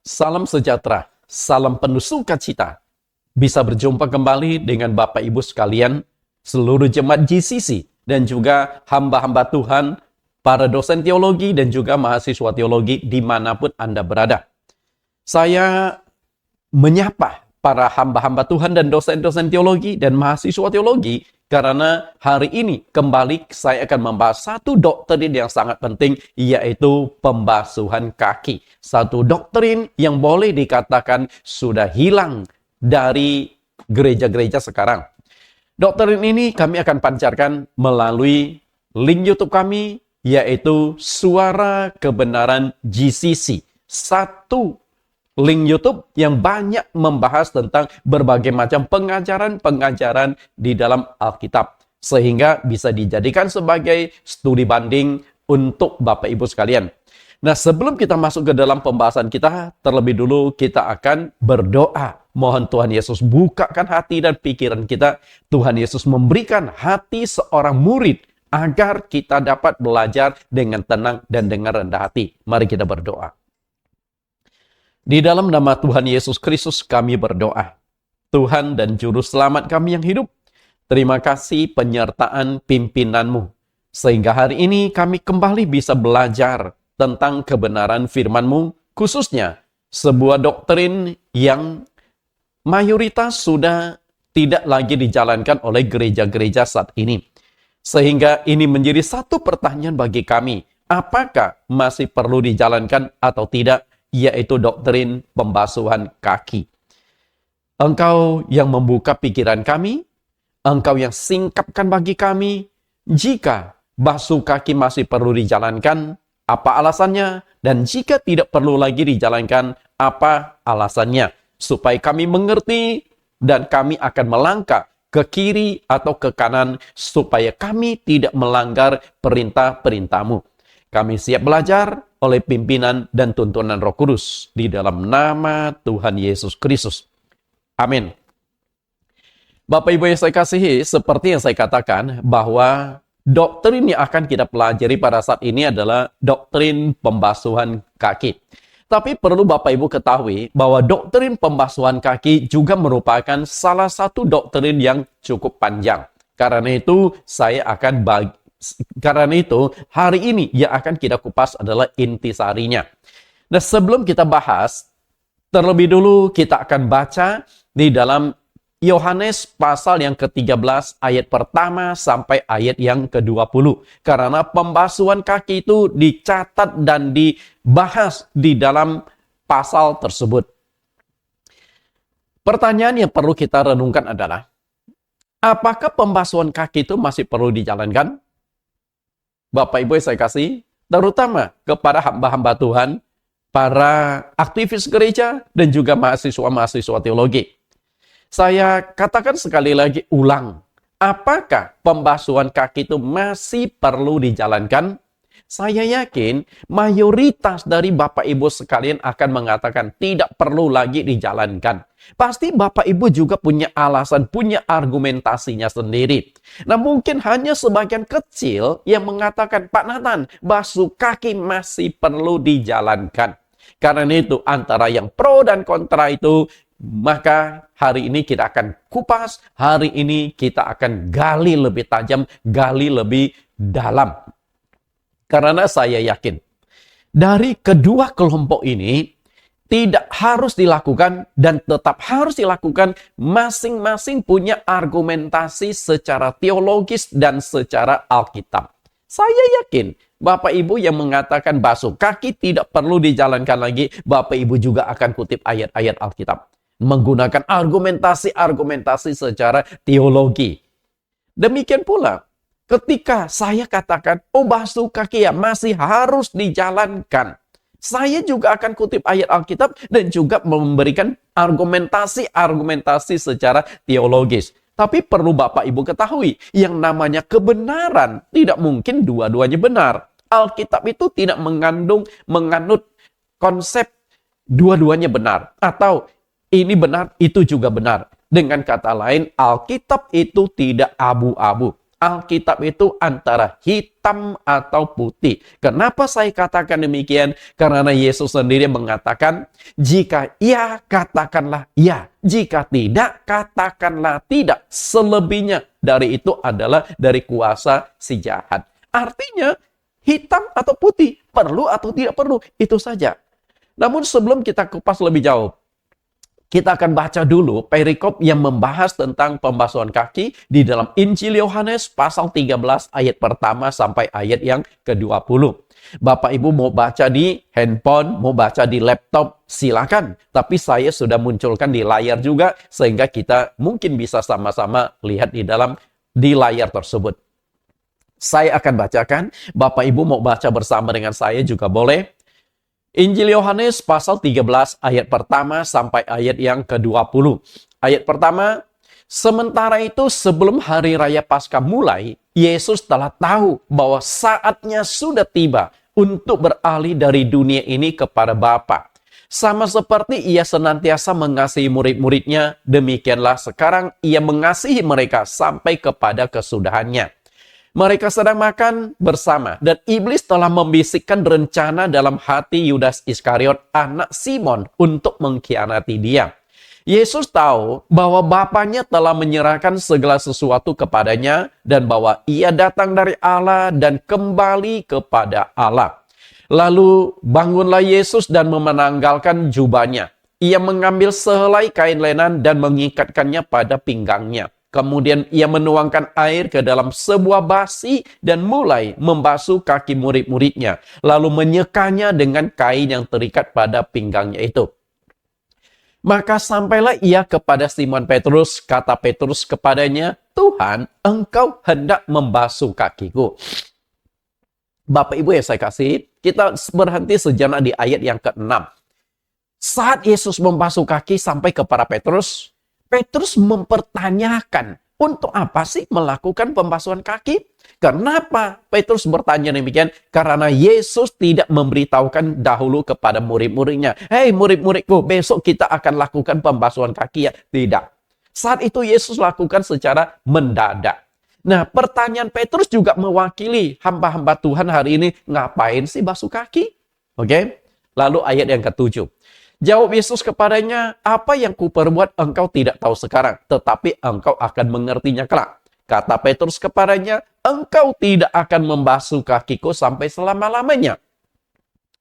Salam sejahtera, salam penuh sukacita. Bisa berjumpa kembali dengan Bapak Ibu sekalian, seluruh jemaat GCC, dan juga hamba-hamba Tuhan, para dosen teologi, dan juga mahasiswa teologi dimanapun Anda berada. Saya menyapa para hamba-hamba Tuhan dan dosen-dosen teologi dan mahasiswa teologi karena hari ini kembali saya akan membahas satu doktrin yang sangat penting, yaitu pembasuhan kaki. Satu doktrin yang boleh dikatakan sudah hilang dari gereja-gereja sekarang. Doktrin ini kami akan pancarkan melalui link YouTube kami, yaitu Suara Kebenaran GCC. Satu link YouTube yang banyak membahas tentang berbagai macam pengajaran-pengajaran di dalam Alkitab. Sehingga bisa dijadikan sebagai studi banding untuk Bapak Ibu sekalian. Nah, sebelum kita masuk ke dalam pembahasan kita, terlebih dulu kita akan berdoa. Mohon Tuhan Yesus bukakan hati dan pikiran kita. Tuhan Yesus memberikan hati seorang murid agar kita dapat belajar dengan tenang dan dengan rendah hati. Mari kita berdoa. Di dalam nama Tuhan Yesus Kristus kami berdoa. Tuhan dan Juru Selamat kami yang hidup, terima kasih penyertaan pimpinan-Mu. Sehingga hari ini kami kembali bisa belajar tentang kebenaran firman-Mu, khususnya sebuah doktrin yang mayoritas sudah tidak lagi dijalankan oleh gereja-gereja saat ini. Sehingga ini menjadi satu pertanyaan bagi kami, apakah masih perlu dijalankan atau tidak? Yaitu doktrin pembasuhan kaki. Engkau yang membuka pikiran kami, Engkau yang singkapkan bagi kami, jika basuh kaki masih perlu dijalankan, apa alasannya? Dan jika tidak perlu lagi dijalankan, apa alasannya? Supaya kami mengerti dan kami akan melangkah ke kiri atau ke kanan, supaya kami tidak melanggar perintah-perintah-Mu. Kami siap belajar oleh pimpinan dan tuntunan Roh Kudus di dalam nama Tuhan Yesus Kristus. Amin. Bapak Ibu yang saya kasihi, seperti yang saya katakan bahwa doktrin yang akan kita pelajari pada saat ini adalah doktrin pembasuhan kaki. Tapi perlu Bapak Ibu ketahui bahwa doktrin pembasuhan kaki juga merupakan salah satu doktrin yang cukup panjang. Karena itu hari ini yang akan kita kupas adalah intisarinya. Nah, sebelum kita bahas, terlebih dulu kita akan baca di dalam Yohanes pasal yang ke-13 ayat pertama sampai ayat yang ke-20. Karena pembasuhan kaki itu dicatat dan dibahas di dalam pasal tersebut. Pertanyaan yang perlu kita renungkan adalah, apakah pembasuhan kaki itu masih perlu dijalankan? Bapak Ibu yang saya kasih, terutama kepada hamba-hamba Tuhan, para aktivis gereja, dan juga mahasiswa-mahasiswa teologi. Saya katakan sekali lagi ulang, apakah pembasuhan kaki itu masih perlu dijalankan? Saya yakin mayoritas dari Bapak Ibu sekalian akan mengatakan tidak perlu lagi dijalankan. Pasti Bapak Ibu juga punya alasan, punya argumentasinya sendiri. Nah, mungkin hanya sebagian kecil yang mengatakan, Pak Nathan, basuh kaki masih perlu dijalankan. Karena itu antara yang pro dan kontra itu, maka hari ini kita akan kupas, hari ini kita akan gali lebih tajam, gali lebih dalam. Karena saya yakin, dari kedua kelompok ini, tidak harus dilakukan dan tetap harus dilakukan, masing-masing punya argumentasi secara teologis dan secara Alkitab. Saya yakin, Bapak Ibu yang mengatakan basuh kaki tidak perlu dijalankan lagi, Bapak Ibu juga akan kutip ayat-ayat Alkitab. Menggunakan argumentasi-argumentasi secara teologi. Demikian pula, ketika saya katakan, basuh kaki ya masih harus dijalankan. Saya juga akan kutip ayat Alkitab dan juga memberikan argumentasi-argumentasi secara teologis. Tapi perlu Bapak Ibu ketahui, yang namanya kebenaran tidak mungkin dua-duanya benar. Alkitab itu tidak menganut konsep dua-duanya benar. Atau ini benar, itu juga benar. Dengan kata lain, Alkitab itu tidak abu-abu. Alkitab itu antara hitam atau putih. Kenapa saya katakan demikian? Karena Yesus sendiri mengatakan, jika iya, katakanlah iya. Jika tidak, katakanlah tidak. Selebihnya dari itu adalah dari kuasa si jahat. Artinya, hitam atau putih, perlu atau tidak perlu, itu saja. Namun sebelum kita kupas lebih jauh, kita akan baca dulu perikop yang membahas tentang pembasuhan kaki di dalam Injil Yohanes pasal 13 ayat pertama sampai ayat yang ke-20. Bapak Ibu mau baca di handphone, mau baca di laptop, silakan. Tapi saya sudah munculkan di layar juga sehingga kita mungkin bisa sama-sama lihat di layar tersebut. Saya akan bacakan, Bapak Ibu mau baca bersama dengan saya juga boleh. Injil Yohanes pasal 13 ayat pertama sampai ayat yang ke-20. Ayat pertama, sementara itu sebelum hari raya Paskah mulai, Yesus telah tahu bahwa saatnya sudah tiba untuk beralih dari dunia ini kepada Bapa. Sama seperti ia senantiasa mengasihi murid-muridnya, demikianlah sekarang ia mengasihi mereka sampai kepada kesudahannya. Mereka sedang makan bersama dan iblis telah membisikkan rencana dalam hati Yudas Iskariot, anak Simon, untuk mengkhianati dia. Yesus tahu bahwa Bapanya telah menyerahkan segala sesuatu kepadanya dan bahwa ia datang dari Allah dan kembali kepada Allah. Lalu bangunlah Yesus dan menanggalkan jubahnya. Ia mengambil sehelai kain lenan dan mengikatkannya pada pinggangnya. Kemudian ia menuangkan air ke dalam sebuah basi dan mulai membasuh kaki murid-muridnya. Lalu menyekanya dengan kain yang terikat pada pinggangnya itu. Maka sampailah ia kepada Simon Petrus. Kata Petrus kepadanya, Tuhan, engkau hendak membasuh kakiku. Bapak Ibu yang saya kasih, kita berhenti sejenak di ayat yang ke-6. Saat Yesus membasuh kaki sampai kepada Petrus, Petrus mempertanyakan, untuk apa sih melakukan pembasuhan kaki? Kenapa Petrus bertanya demikian? Karena Yesus tidak memberitahukan dahulu kepada murid-muridnya. Hei murid-muridku, besok kita akan lakukan pembasuhan kaki ya? Tidak. Saat itu Yesus lakukan secara mendadak. Nah, pertanyaan Petrus juga mewakili hamba-hamba Tuhan hari ini, ngapain sih basuh kaki? Oke? Lalu ayat yang ke-7. Jawab Yesus kepadanya, apa yang kuperbuat engkau tidak tahu sekarang, tetapi engkau akan mengertinya kelak. Kata Petrus kepadanya, engkau tidak akan membasuh kakiku sampai selama-lamanya.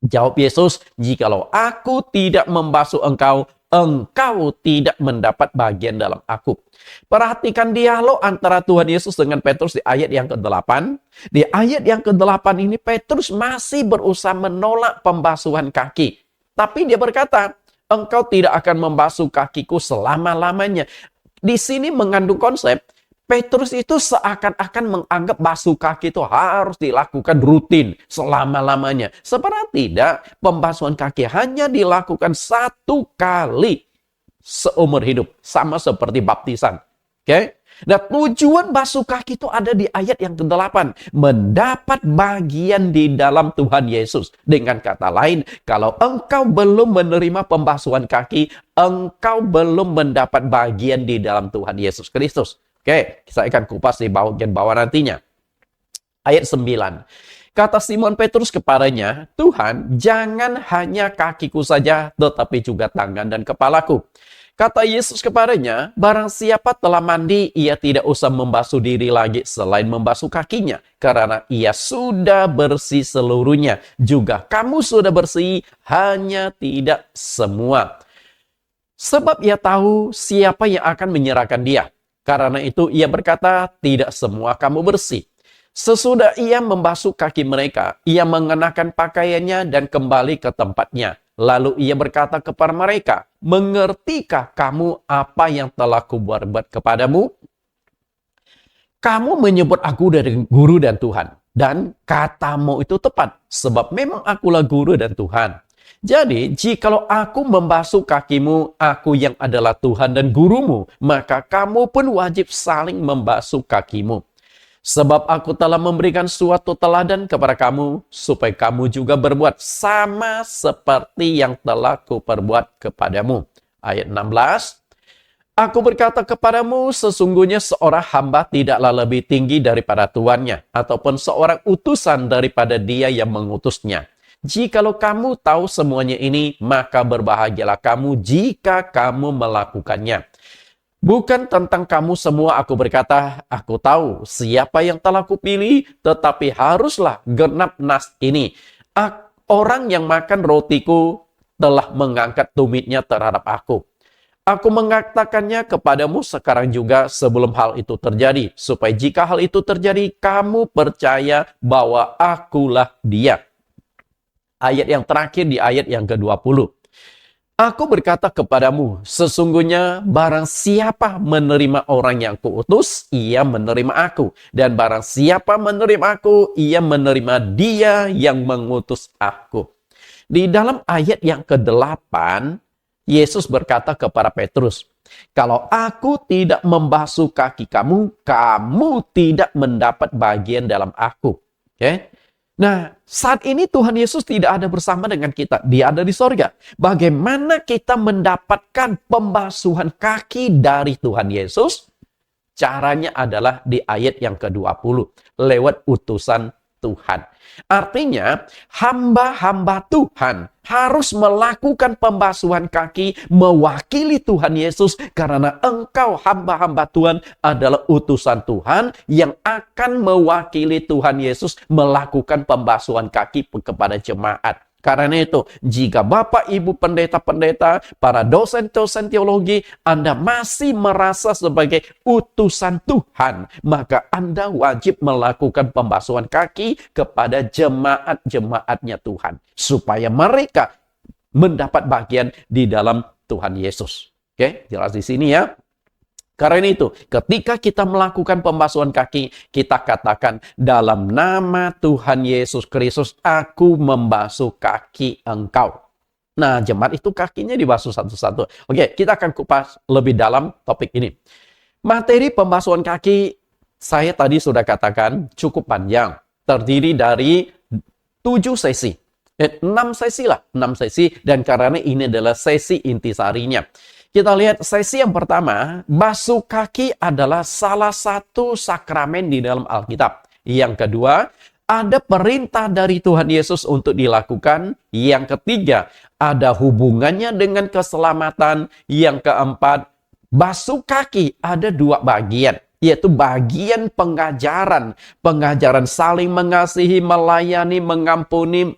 Jawab Yesus, jikalau aku tidak membasuh engkau, engkau tidak mendapat bagian dalam aku. Perhatikan dialog antara Tuhan Yesus dengan Petrus di ayat yang ke-8. Di ayat yang ke-8 ini Petrus masih berusaha menolak pembasuhan kaki. Tapi dia berkata, engkau tidak akan membasuh kakiku selama-lamanya. Di sini mengandung konsep, Petrus itu seakan-akan menganggap basuh kaki itu harus dilakukan rutin selama-lamanya. Sebenarnya tidak, pembasuhan kaki hanya dilakukan satu kali seumur hidup. Sama seperti baptisan. Oke? Nah, tujuan basuh kaki itu ada di ayat yang ke-8. Mendapat bagian di dalam Tuhan Yesus. Dengan kata lain, kalau engkau belum menerima pembasuhan kaki, engkau belum mendapat bagian di dalam Tuhan Yesus Kristus. Oke, saya akan kupas di bagian bawah nantinya. Ayat 9. Kata Simon Petrus kepadanya, Tuhan, jangan hanya kakiku saja, tetapi juga tangan dan kepalaku. Kata Yesus kepadanya, barang siapa telah mandi, ia tidak usah membasuh diri lagi selain membasuh kakinya. Karena ia sudah bersih seluruhnya. Juga kamu sudah bersih, hanya tidak semua. Sebab ia tahu siapa yang akan menyerahkan dia. Karena itu ia berkata, tidak semua kamu bersih. Sesudah ia membasuh kaki mereka, ia mengenakan pakaiannya dan kembali ke tempatnya. Lalu ia berkata kepada mereka, mengertikah kamu apa yang telah kubuat kepadamu? Kamu menyebut aku dari guru dan Tuhan. Dan katamu itu tepat, sebab memang akulah guru dan Tuhan. Jadi, jikalau aku membasuh kakimu, aku yang adalah Tuhan dan gurumu, maka kamu pun wajib saling membasuh kakimu. Sebab aku telah memberikan suatu teladan kepada kamu, supaya kamu juga berbuat sama seperti yang telah kuperbuat kepadamu. Ayat 16. Aku berkata kepadamu, sesungguhnya seorang hamba tidaklah lebih tinggi daripada tuannya, ataupun seorang utusan daripada dia yang mengutusnya. Jikalau kamu tahu semuanya ini, maka berbahagialah kamu jika kamu melakukannya. Bukan tentang kamu semua aku berkata, aku tahu siapa yang telah kupilih, tetapi haruslah genap nas ini. Orang yang makan rotiku telah mengangkat tumitnya terhadap aku. Aku mengatakannya kepadamu sekarang juga sebelum hal itu terjadi, supaya jika hal itu terjadi, kamu percaya bahwa akulah dia. Ayat yang terakhir di ayat yang ke-20. Aku berkata kepadamu, sesungguhnya barang siapa menerima orang yang kuutus, ia menerima aku. Dan barang siapa menerima aku, ia menerima dia yang mengutus aku. Di dalam ayat yang ke-8, Yesus berkata kepada Petrus, kalau aku tidak membasuh kaki kamu, kamu tidak mendapat bagian dalam aku. Oke? Nah, saat ini Tuhan Yesus tidak ada bersama dengan kita. Dia ada di sorga. Bagaimana kita mendapatkan pembasuhan kaki dari Tuhan Yesus? Caranya adalah di ayat yang ke-20. Lewat utusan Tuhan. Artinya, hamba-hamba Tuhan harus melakukan pembasuhan kaki mewakili Tuhan Yesus karena engkau hamba-hamba Tuhan adalah utusan Tuhan yang akan mewakili Tuhan Yesus melakukan pembasuhan kaki kepada jemaat. Karena itu, jika Bapak, Ibu, pendeta-pendeta, para dosen-dosen teologi, Anda masih merasa sebagai utusan Tuhan, maka Anda wajib melakukan pembasuhan kaki kepada jemaat-jemaatnya Tuhan. Supaya mereka mendapat bagian di dalam Tuhan Yesus. Oke, jelas di sini ya. Karena itu, ketika kita melakukan pembasuhan kaki, kita katakan, dalam nama Tuhan Yesus Kristus, aku membasuh kaki engkau. Nah, jemaat itu kakinya dibasuh satu-satu. Oke, kita akan kupas lebih dalam topik ini. Materi pembasuhan kaki, saya tadi sudah katakan, cukup panjang. Terdiri dari 7 sesi. 6 sesi lah, 6 sesi. Dan karena ini adalah sesi intisarinya. Kita lihat sesi yang pertama, basuh kaki adalah salah satu sakramen di dalam Alkitab. Yang kedua, ada perintah dari Tuhan Yesus untuk dilakukan. Yang ketiga, ada hubungannya dengan keselamatan. Yang keempat, basuh kaki ada 2 bagian. Yaitu bagian pengajaran. Pengajaran saling mengasihi, melayani, mengampuni,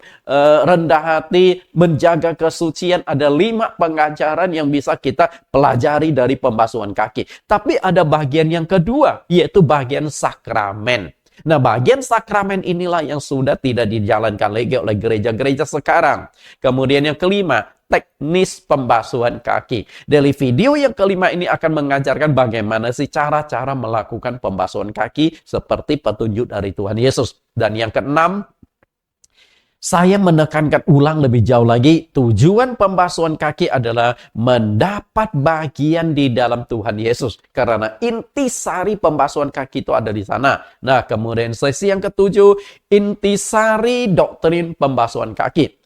rendah hati, menjaga kesucian. Ada 5 pengajaran yang bisa kita pelajari dari pembasuhan kaki. Tapi ada bagian yang kedua, yaitu bagian sakramen. Nah, bagian sakramen inilah yang sudah tidak dijalankan lagi oleh gereja-gereja sekarang. Kemudian yang kelima, teknis pembasuhan kaki. Dari video yang kelima ini akan mengajarkan bagaimana sih cara-cara melakukan pembasuhan kaki seperti petunjuk dari Tuhan Yesus. Dan yang keenam, saya menekankan ulang lebih jauh lagi, tujuan pembasuhan kaki adalah mendapat bagian di dalam Tuhan Yesus. Karena intisari pembasuhan kaki itu ada di sana. Nah, kemudian sesi yang ketujuh, intisari doktrin pembasuhan kaki.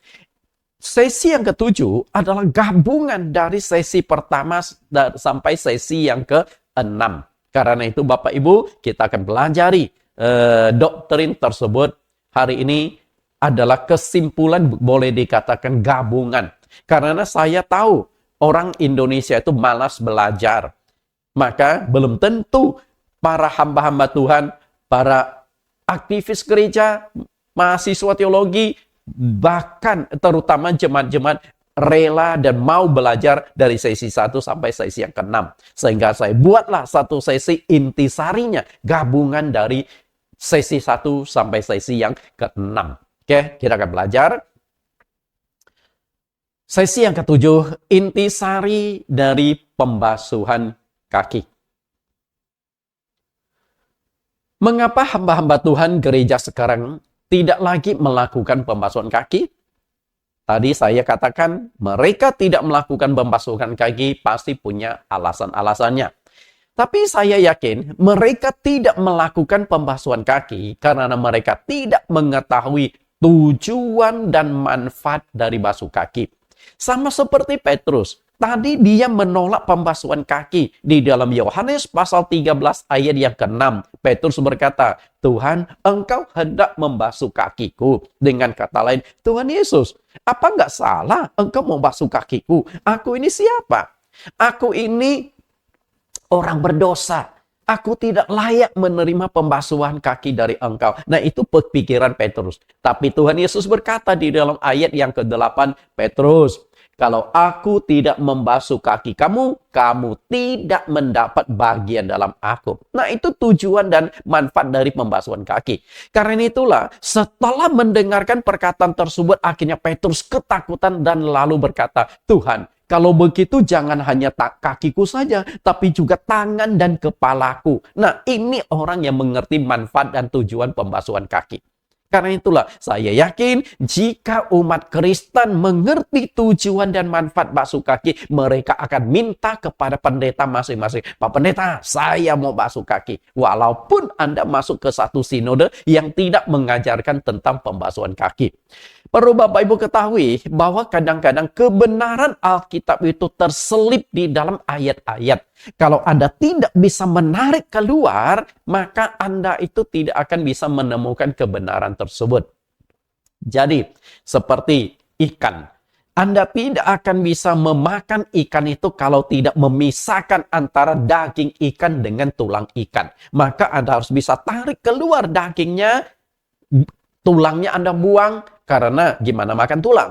Sesi yang ketujuh adalah gabungan dari sesi pertama sampai sesi yang ke-6. Karena itu Bapak Ibu, kita akan pelajari doktrin tersebut hari ini adalah kesimpulan, boleh dikatakan gabungan. Karena saya tahu orang Indonesia itu malas belajar. Maka belum tentu para hamba-hamba Tuhan, para aktivis gereja, mahasiswa teologi, bahkan terutama jemaat-jemaat rela dan mau belajar dari sesi 1 sampai sesi yang ke-6. Sehingga saya buatlah satu sesi intisarinya, gabungan dari sesi 1 sampai sesi yang ke-6. Oke, kita akan belajar. Sesi yang ketujuh, intisari dari pembasuhan kaki. Mengapa hamba-hamba Tuhan gereja sekarang tidak lagi melakukan pembasuhan kaki? Tadi saya katakan, mereka tidak melakukan pembasuhan kaki pasti punya alasan-alasannya. Tapi saya yakin mereka tidak melakukan pembasuhan kaki karena mereka tidak mengetahui tujuan dan manfaat dari basuh kaki. Sama seperti Petrus. Tadi dia menolak pembasuhan kaki. Di dalam Yohanes pasal 13 ayat yang ke-6, Petrus berkata, Tuhan, engkau hendak membasuh kakiku. Dengan kata lain, Tuhan Yesus, apa nggak salah engkau membasuh kakiku? Aku ini siapa? Aku ini orang berdosa. Aku tidak layak menerima pembasuhan kaki dari engkau. Nah, itu pikiran Petrus. Tapi Tuhan Yesus berkata di dalam ayat yang ke-8, Petrus, kalau aku tidak membasuh kaki kamu, kamu tidak mendapat bagian dalam aku. Nah, itu tujuan dan manfaat dari pembasuhan kaki. Karena itulah, setelah mendengarkan perkataan tersebut, akhirnya Petrus ketakutan dan lalu berkata, Tuhan, kalau begitu jangan hanya kakiku saja, tapi juga tangan dan kepalaku. Nah, ini orang yang mengerti manfaat dan tujuan pembasuhan kaki. Karena itulah saya yakin jika umat Kristen mengerti tujuan dan manfaat basuh kaki, mereka akan minta kepada pendeta masing-masing. Pak Pendeta, saya mau basuh kaki. Walaupun Anda masuk ke satu sinode yang tidak mengajarkan tentang pembasuhan kaki. Perlu Bapak Ibu ketahui bahwa kadang-kadang kebenaran Alkitab itu terselip di dalam ayat-ayat. Kalau Anda tidak bisa menarik keluar, maka Anda itu tidak akan bisa menemukan kebenaran tersebut. Jadi, seperti ikan. Anda tidak akan bisa memakan ikan itu kalau tidak memisahkan antara daging ikan dengan tulang ikan. Maka Anda harus bisa tarik keluar dagingnya, tulangnya Anda buang, karena gimana makan tulang.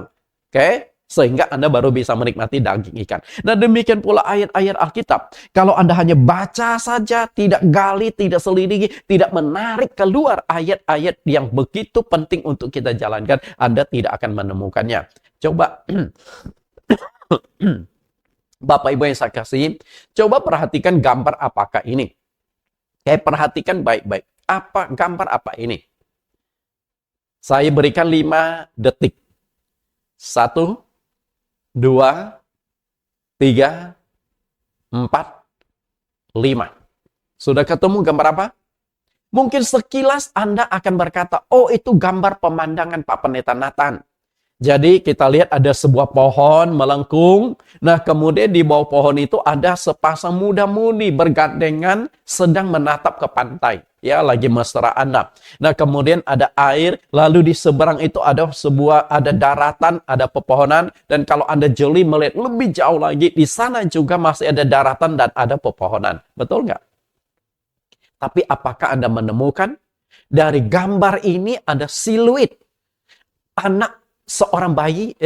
Oke? Sehingga Anda baru bisa menikmati daging ikan. Nah, demikian pula ayat-ayat Alkitab. Kalau Anda hanya baca saja, tidak gali, tidak selidiki, tidak menarik keluar ayat-ayat yang begitu penting untuk kita jalankan, Anda tidak akan menemukannya. Coba, Bapak Ibu yang saya kasih, coba perhatikan gambar apakah ini. Oke, perhatikan baik-baik. Gambar apa ini? Saya berikan 5 detik. 1, 2, 3, 4, 5. Sudah ketemu gambar apa? Mungkin sekilas Anda akan berkata, oh itu gambar pemandangan Pak Pendeta Nathan. Jadi kita lihat ada sebuah pohon melengkung. Nah, kemudian di bawah pohon itu ada sepasang muda-mudi bergandengan sedang menatap ke pantai. Ya, lagi mesraan. Nah, kemudian ada air, lalu di seberang itu ada daratan, ada pepohonan, dan kalau Anda jeli melihat lebih jauh lagi, di sana juga masih ada daratan dan ada pepohonan. Betul nggak? Tapi apakah Anda menemukan dari gambar ini ada siluet seorang bayi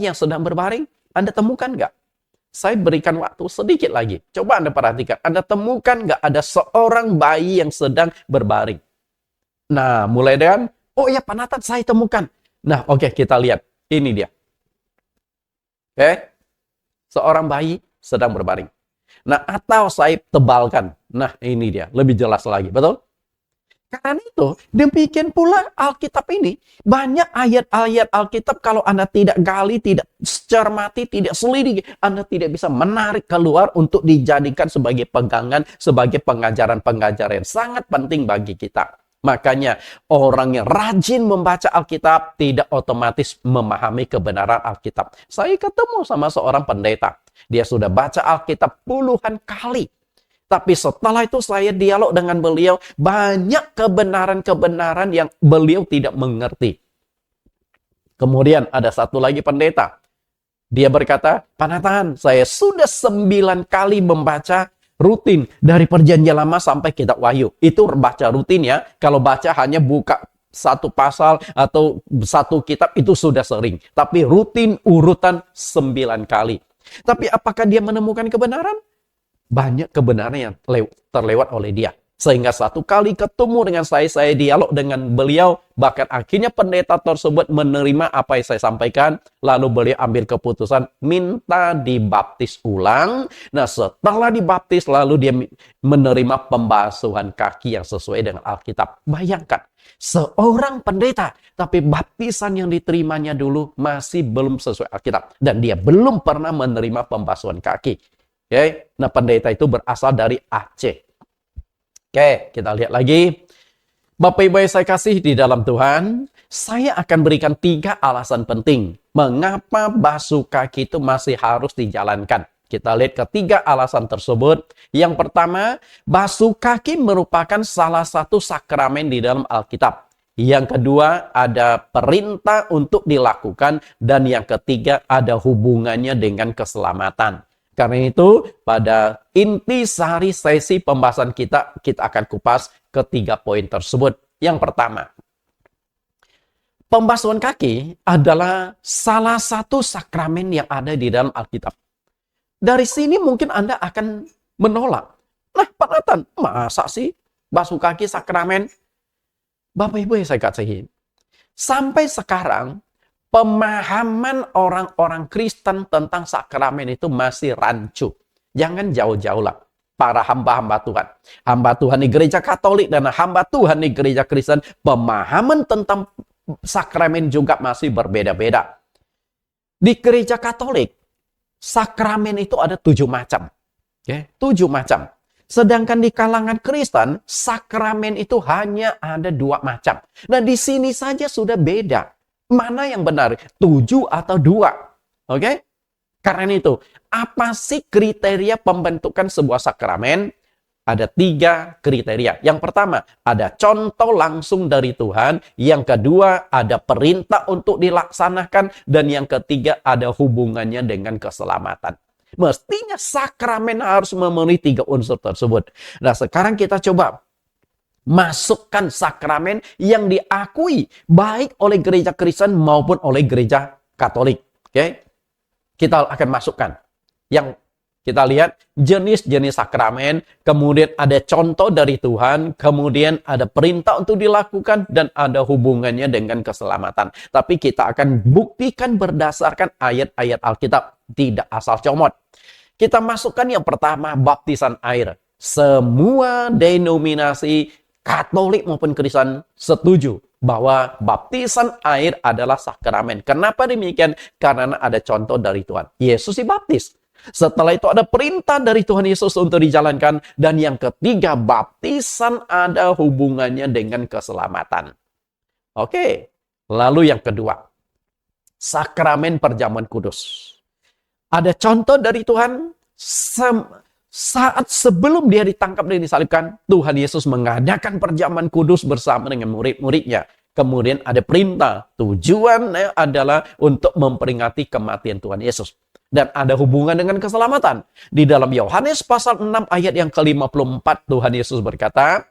yang sedang berbaring? Anda temukan nggak? Saya berikan waktu sedikit lagi. Coba Anda perhatikan. Anda temukan nggak ada seorang bayi yang sedang berbaring? Nah, mulai dengan, oh ya Pak Nathan, saya temukan. Nah, oke, kita lihat. Ini dia. Oke. Seorang bayi sedang berbaring. Nah, atau saya tebalkan. Nah, ini dia. Lebih jelas lagi. Betul? Karena itu, demikian pula Alkitab ini, banyak ayat-ayat Alkitab kalau Anda tidak gali, tidak cermati, tidak selidiki, Anda tidak bisa menarik keluar untuk dijadikan sebagai pegangan, sebagai pengajaran-pengajaran yang sangat penting bagi kita. Makanya, orang yang rajin membaca Alkitab tidak otomatis memahami kebenaran Alkitab. Saya ketemu sama seorang pendeta. Dia sudah baca Alkitab puluhan kali. Tapi setelah itu saya dialog dengan beliau, banyak kebenaran-kebenaran yang beliau tidak mengerti. Kemudian ada satu lagi pendeta. Dia berkata, Pak Nathan, saya sudah 9 kali membaca rutin dari Perjanjian Lama sampai Kitab Wahyu. Itu baca rutin ya. Kalau baca hanya buka satu pasal atau satu kitab itu sudah sering. Tapi rutin urutan 9 kali. Tapi apakah dia menemukan kebenaran? Banyak kebenaran yang terlewat oleh dia. Sehingga satu kali ketemu dengan saya dialog dengan beliau, bahkan akhirnya pendeta tersebut menerima apa yang saya sampaikan, lalu beliau ambil keputusan minta dibaptis ulang. Nah, setelah dibaptis, lalu dia menerima pembasuhan kaki yang sesuai dengan Alkitab. Bayangkan, seorang pendeta, tapi baptisan yang diterimanya dulu masih belum sesuai Alkitab. Dan dia belum pernah menerima pembasuhan kaki. Oke, nah pendeta itu berasal dari Aceh. Oke, kita lihat lagi. Bapak Ibu yang saya kasih di dalam Tuhan, saya akan berikan 3 alasan penting mengapa basuh kaki itu masih harus dijalankan. Kita lihat ketiga alasan tersebut. Yang pertama, basuh kaki merupakan salah satu sakramen di dalam Alkitab. Yang kedua, ada perintah untuk dilakukan. Dan yang ketiga, ada hubungannya dengan keselamatan. Karena itu, pada inti sehari sesi pembahasan kita akan kupas ketiga poin tersebut. Yang pertama, pembasuhan kaki adalah salah satu sakramen yang ada di dalam Alkitab. Dari sini mungkin Anda akan menolak. Nah, Pak Nathan, masa sih basuh kaki sakramen? Bapak Ibu yang saya kasihi, sampai sekarang pemahaman orang-orang Kristen tentang sakramen itu masih rancu. Jangan jauh-jauh lah. Para hamba-hamba Tuhan. Hamba Tuhan di gereja Katolik dan hamba Tuhan di gereja Kristen, pemahaman tentang sakramen juga masih berbeda-beda. Di gereja Katolik, sakramen itu ada 7 macam. 7 macam. Sedangkan di kalangan Kristen, sakramen itu hanya ada 2 macam. Nah, di sini saja sudah beda. Mana yang benar? 7 atau 2? Oke? Karena itu, apa sih kriteria pembentukan sebuah sakramen? Ada 3 kriteria. Yang pertama, ada contoh langsung dari Tuhan. Yang kedua, ada perintah untuk dilaksanakan. Dan yang ketiga, ada hubungannya dengan keselamatan. Mestinya sakramen harus memenuhi 3 unsur tersebut. Nah, sekarang kita coba masukkan sakramen yang diakui baik oleh gereja Kristen maupun oleh gereja Katolik. Oke? Kita akan masukkan. Yang kita lihat jenis-jenis sakramen, kemudian ada contoh dari Tuhan, kemudian ada perintah untuk dilakukan, dan ada hubungannya dengan keselamatan. Tapi kita akan buktikan berdasarkan ayat-ayat Alkitab, tidak asal comot. Kita masukkan yang pertama, baptisan air. Semua denominasi Katolik maupun Kristen setuju bahwa baptisan air adalah sakramen. Kenapa demikian? Karena ada contoh dari Tuhan. Yesus dibaptis. Setelah itu ada perintah dari Tuhan Yesus untuk dijalankan. Dan yang ketiga, baptisan ada hubungannya dengan keselamatan. Oke. Lalu yang kedua, sakramen perjamuan kudus. Ada contoh dari Tuhan. Saat sebelum dia ditangkap dan disalibkan, Tuhan Yesus mengadakan perjamuan kudus bersama dengan murid-muridnya. Kemudian ada perintah. Tujuannya adalah untuk memperingati kematian Tuhan Yesus. Dan ada hubungan dengan keselamatan. Di dalam Yohanes pasal 6 ayat yang ke-54, Tuhan Yesus berkata,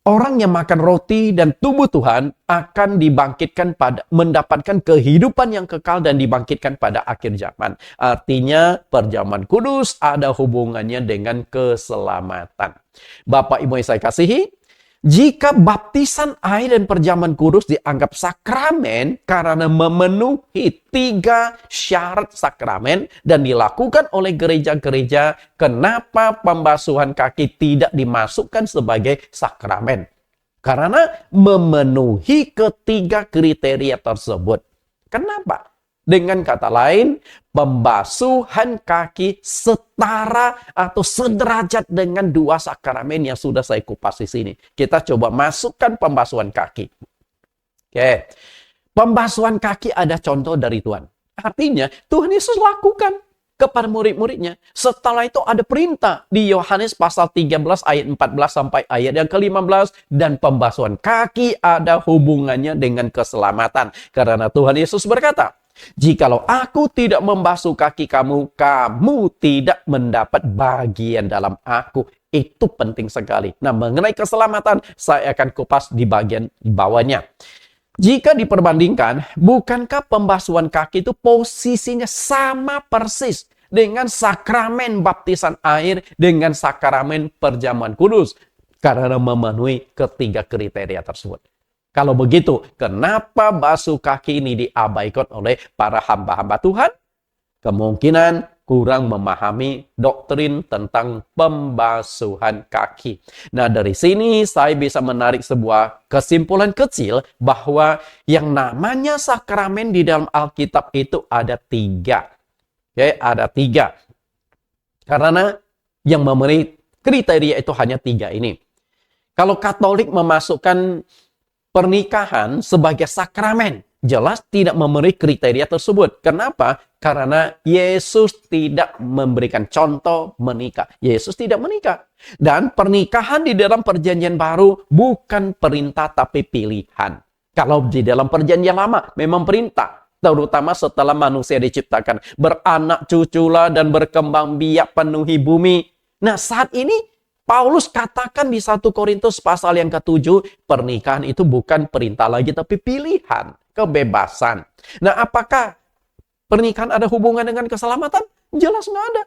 orang yang makan roti dan tubuh Tuhan akan dibangkitkan mendapatkan kehidupan yang kekal dan dibangkitkan pada akhir zaman. Artinya perjamuan kudus ada hubungannya dengan keselamatan. Bapak Ibu yang saya kasihi, jika baptisan air dan perjamuan kudus dianggap sakramen karena memenuhi 3 syarat sakramen dan dilakukan oleh gereja-gereja, kenapa pembasuhan kaki tidak dimasukkan sebagai sakramen? Karena memenuhi ketiga kriteria tersebut. Kenapa? Dengan kata lain, pembasuhan kaki setara atau sederajat dengan 2 sakramen yang sudah saya kupas di sini. Kita coba masukkan pembasuhan kaki. Oke. Pembasuhan kaki ada contoh dari Tuhan. Artinya, Tuhan Yesus lakukan kepada murid-muridnya. Setelah itu ada perintah di Yohanes pasal 13 ayat 14 sampai ayat yang ke-15. Dan pembasuhan kaki ada hubungannya dengan keselamatan. Karena Tuhan Yesus berkata, jikalau aku tidak membasuh kaki kamu, kamu tidak mendapat bagian dalam aku. Itu penting sekali. Nah, mengenai keselamatan, saya akan kupas di bagian bawahnya. Jika diperbandingkan, bukankah pembasuhan kaki itu posisinya sama persis dengan sakramen baptisan air, dengan sakramen perjamuan kudus? Karena memenuhi ketiga kriteria tersebut. Kalau begitu, kenapa basuh kaki ini diabaikan oleh para hamba-hamba Tuhan? Kemungkinan kurang memahami doktrin tentang pembasuhan kaki. Nah, dari sini saya bisa menarik sebuah kesimpulan kecil bahwa yang namanya sakramen di dalam Alkitab itu ada 3. Oke, ada 3. Karena yang memenuhi kriteria itu hanya 3 ini. Kalau Katolik memasukkan pernikahan sebagai sakramen, jelas tidak memenuhi kriteria tersebut. Kenapa? Karena Yesus tidak memberikan contoh menikah. Yesus tidak menikah. Dan pernikahan di dalam perjanjian baru bukan perintah tapi pilihan. Kalau di dalam perjanjian lama memang perintah. Terutama setelah manusia diciptakan. Beranak cuculah dan berkembang biak penuhi bumi. Nah saat ini Paulus katakan di 1 Korintus pasal yang ke-7, pernikahan itu bukan perintah lagi, tapi pilihan, kebebasan. Nah, apakah pernikahan ada hubungan dengan keselamatan? Jelas nggak ada.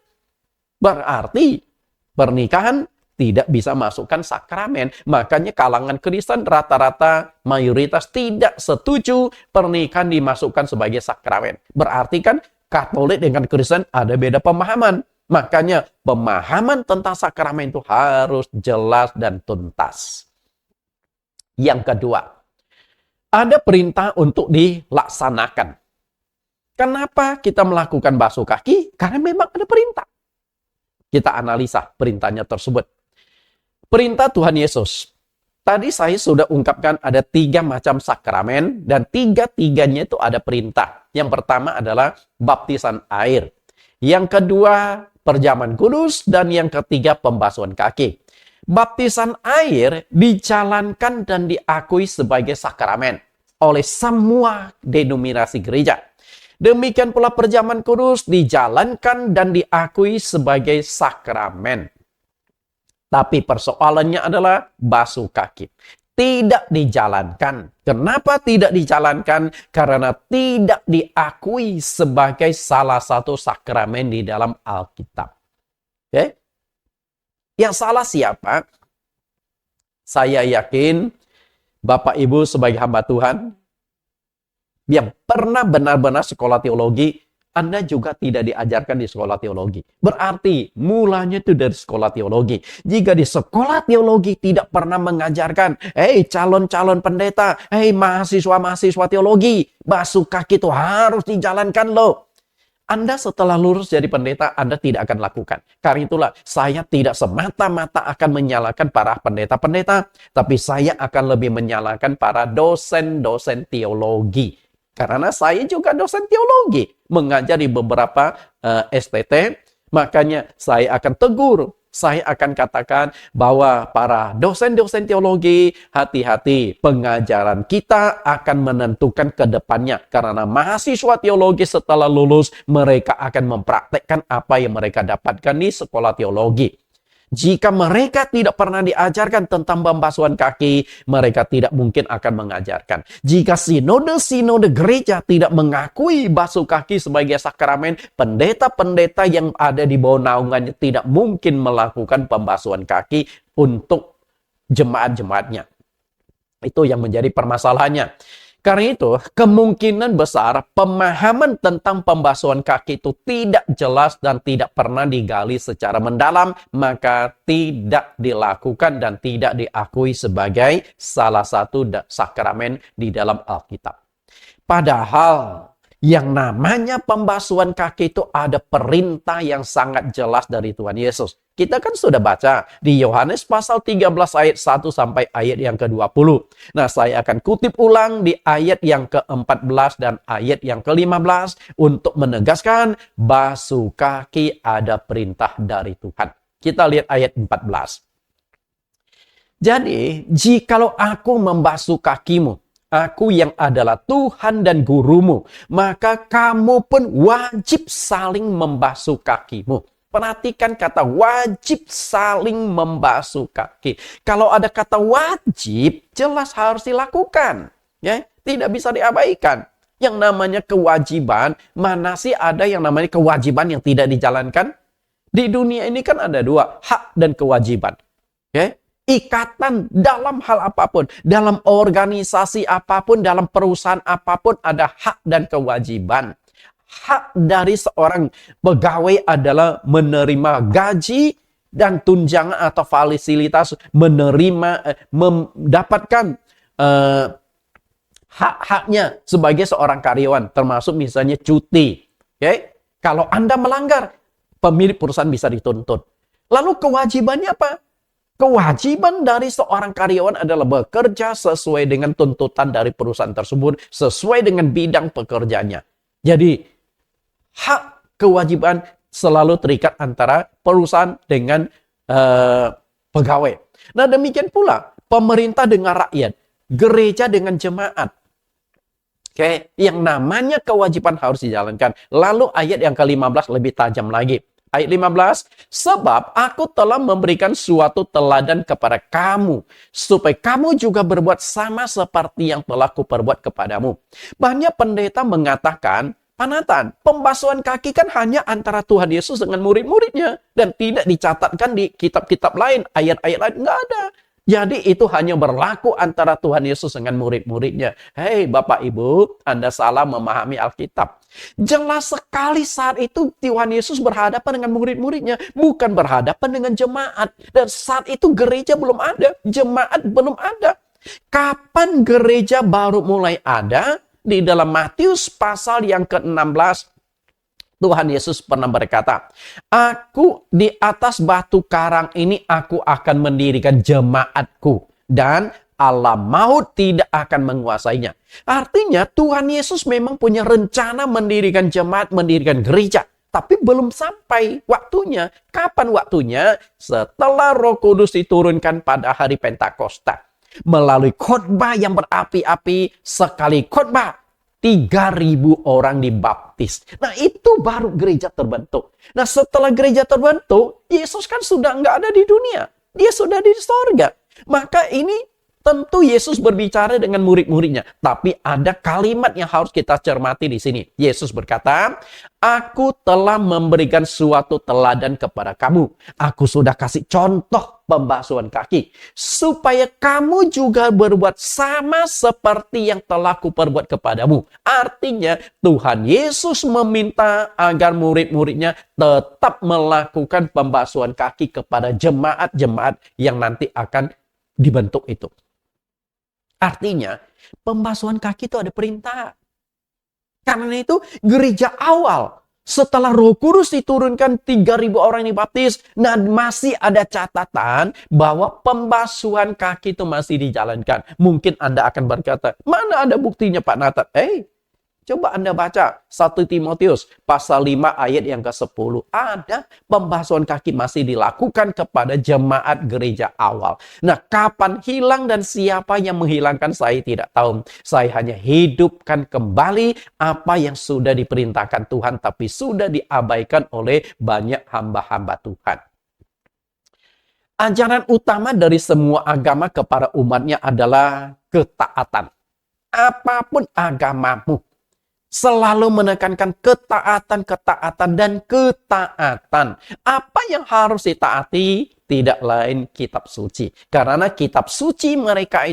Berarti pernikahan tidak bisa masukkan sakramen. Makanya kalangan Kristen rata-rata mayoritas tidak setuju pernikahan dimasukkan sebagai sakramen. Berarti kan Katolik dengan Kristen ada beda pemahaman. Makanya pemahaman tentang sakramen itu harus jelas dan tuntas. Yang kedua, ada perintah untuk dilaksanakan. Kenapa kita melakukan basuh kaki? Karena memang ada perintah. Kita analisa perintahnya tersebut. Perintah Tuhan Yesus. Tadi saya sudah ungkapkan ada 3 macam sakramen dan 3-tiganya itu ada perintah. Yang pertama adalah baptisan air. Yang kedua, perjamuan kudus, dan yang ketiga pembasuhan kaki. Baptisan air dijalankan dan diakui sebagai sakramen oleh semua denominasi gereja. Demikian pula perjamuan kudus dijalankan dan diakui sebagai sakramen. Tapi persoalannya adalah basuh kaki. Tidak dijalankan. Kenapa tidak dijalankan? Karena tidak diakui sebagai salah satu sakramen di dalam Alkitab. Oke? Yang salah siapa? Saya yakin Bapak Ibu sebagai hamba Tuhan yang pernah benar-benar sekolah teologi, Anda juga tidak diajarkan di sekolah teologi. Berarti mulanya itu dari sekolah teologi. Jika di sekolah teologi tidak pernah mengajarkan, calon-calon pendeta, mahasiswa-mahasiswa teologi, basuh kaki itu harus dijalankan loh. Anda setelah lulus jadi pendeta, Anda tidak akan lakukan. Karena itulah saya tidak semata-mata akan menyalahkan para pendeta-pendeta, tapi saya akan lebih menyalahkan para dosen-dosen teologi. Karena saya juga dosen teologi, mengajar di beberapa STT, makanya saya akan tegur, saya akan katakan bahwa para dosen-dosen teologi, hati-hati, pengajaran kita akan menentukan ke depannya. Karena mahasiswa teologi setelah lulus, mereka akan mempraktekkan apa yang mereka dapatkan di sekolah teologi. Jika mereka tidak pernah diajarkan tentang pembasuhan kaki, mereka tidak mungkin akan mengajarkan. Jika sinode-sinode gereja tidak mengakui basuh kaki sebagai sakramen, pendeta-pendeta yang ada di bawah naungannya tidak mungkin melakukan pembasuhan kaki untuk jemaat-jemaatnya. Itu yang menjadi permasalahannya. Karena itu, kemungkinan besar pemahaman tentang pembasuhan kaki itu tidak jelas dan tidak pernah digali secara mendalam, maka tidak dilakukan dan tidak diakui sebagai salah satu sakramen di dalam Alkitab. Padahal yang namanya pembasuhan kaki itu ada perintah yang sangat jelas dari Tuhan Yesus. Kita kan sudah baca di Yohanes pasal 13 ayat 1 sampai ayat yang ke-20. Nah, saya akan kutip ulang di ayat yang ke-14 dan ayat yang ke-15 untuk menegaskan basuh kaki ada perintah dari Tuhan. Kita lihat ayat 14. Jadi, jikalau aku membasuh kakimu, aku yang adalah Tuhan dan gurumu, maka kamu pun wajib saling membasuh kakimu. Perhatikan kata wajib saling membasuh kaki. Kalau ada kata wajib, jelas harus dilakukan. Ya, tidak bisa diabaikan. Yang namanya kewajiban, mana sih ada yang namanya kewajiban yang tidak dijalankan? Di dunia ini kan ada 2, hak dan kewajiban. Ya, ikatan dalam hal apapun, dalam organisasi apapun, dalam perusahaan apapun ada hak dan kewajiban. Hak dari seorang pegawai adalah menerima gaji dan tunjangan atau fasilitas, mendapatkan hak-haknya sebagai seorang karyawan, termasuk misalnya cuti. Okay? Kalau Anda melanggar, pemilik perusahaan bisa dituntut. Lalu kewajibannya apa? Kewajiban dari seorang karyawan adalah bekerja sesuai dengan tuntutan dari perusahaan tersebut, sesuai dengan bidang pekerjaannya. Jadi, hak kewajiban selalu terikat antara perusahaan dengan pegawai. Nah, demikian pula pemerintah dengan rakyat, gereja dengan jemaat. Oke, yang namanya kewajiban harus dijalankan. Lalu ayat yang ke-15 lebih tajam lagi. Ayat 15, sebab aku telah memberikan suatu teladan kepada kamu, supaya kamu juga berbuat sama seperti yang telah kuperbuat kepadamu. Banyak pendeta mengatakan, Pak Nathan, pembasuhan kaki kan hanya antara Tuhan Yesus dengan murid-muridnya, dan tidak dicatatkan di kitab-kitab lain, ayat-ayat lain, nggak ada. Jadi itu hanya berlaku antara Tuhan Yesus dengan murid-muridnya. Hei Bapak Ibu, Anda salah memahami Alkitab. Jelas sekali saat itu Tuhan Yesus berhadapan dengan murid-muridnya, bukan berhadapan dengan jemaat. Dan saat itu gereja belum ada, jemaat belum ada. Kapan gereja baru mulai ada? Di dalam Matius pasal yang ke-16, Tuhan Yesus pernah berkata, aku di atas batu karang ini aku akan mendirikan jemaatku, dan alam maut tidak akan menguasainya. Artinya Tuhan Yesus memang punya rencana mendirikan jemaat, mendirikan gereja. Tapi belum sampai waktunya. Kapan waktunya? Setelah Roh Kudus diturunkan pada hari Pentakosta. Melalui khotbah yang berapi-api, sekali khotbah 3.000 orang dibaptis. Nah, itu baru gereja terbentuk. Nah, setelah gereja terbentuk, Yesus kan sudah nggak ada di dunia. Dia sudah di sorga. Maka ini tentu Yesus berbicara dengan murid-muridnya. Tapi ada kalimat yang harus kita cermati di sini. Yesus berkata, aku telah memberikan suatu teladan kepada kamu. Aku sudah kasih contoh pembasuhan kaki. Supaya kamu juga berbuat sama seperti yang telah kuperbuat kepadamu. Artinya Tuhan Yesus meminta agar murid-muridnya tetap melakukan pembasuhan kaki kepada jemaat-jemaat yang nanti akan dibentuk itu. Artinya, pembasuhan kaki itu ada perintah. Karena itu, gereja awal, setelah Roh Kudus diturunkan 3.000 orang yang dibaptis, dan masih ada catatan bahwa pembasuhan kaki itu masih dijalankan. Mungkin Anda akan berkata, mana ada buktinya Pak Nathan? Coba Anda baca 1 Timotius pasal 5 ayat yang ke-10. Ada pembasuhan kaki masih dilakukan kepada jemaat gereja awal. Nah, kapan hilang dan siapa yang menghilangkan saya tidak tahu. Saya hanya hidupkan kembali apa yang sudah diperintahkan Tuhan tapi sudah diabaikan oleh banyak hamba-hamba Tuhan. Ajaran utama dari semua agama kepada umatnya adalah ketaatan. Apapun agamamu, selalu menekankan ketaatan, dan ketaatan. Apa yang harus ditaati? Tidak lain kitab suci. Karena kitab suci mereka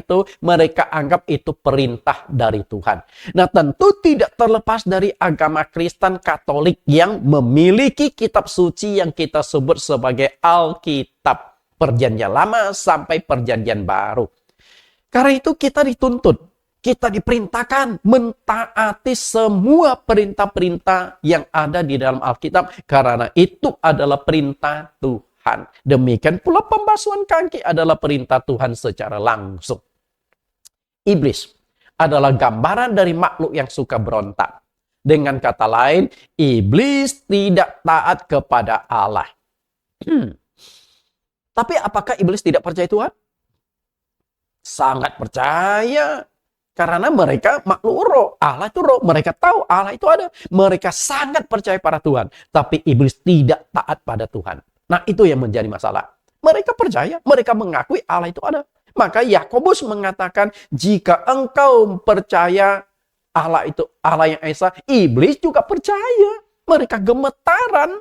anggap itu perintah dari Tuhan. Nah, tentu tidak terlepas dari agama Kristen Katolik yang memiliki kitab suci yang kita sebut sebagai Alkitab. Perjanjian Lama sampai Perjanjian Baru. Karena itu kita dituntut. Kita diperintahkan mentaati semua perintah-perintah yang ada di dalam Alkitab. Karena itu adalah perintah Tuhan. Demikian pula pembasuhan kaki adalah perintah Tuhan secara langsung. Iblis adalah gambaran dari makhluk yang suka berontak. Dengan kata lain, iblis tidak taat kepada Allah. Tapi apakah iblis tidak percaya Tuhan? Sangat percaya. Karena mereka makhluk roh. Allah itu roh. Mereka tahu Allah itu ada. Mereka sangat percaya pada Tuhan. Tapi iblis tidak taat pada Tuhan. Nah, itu yang menjadi masalah. Mereka percaya. Mereka mengakui Allah itu ada. Maka Yakobus mengatakan, jika engkau percaya Allah itu Allah yang Esa, iblis juga percaya. Mereka gemetaran.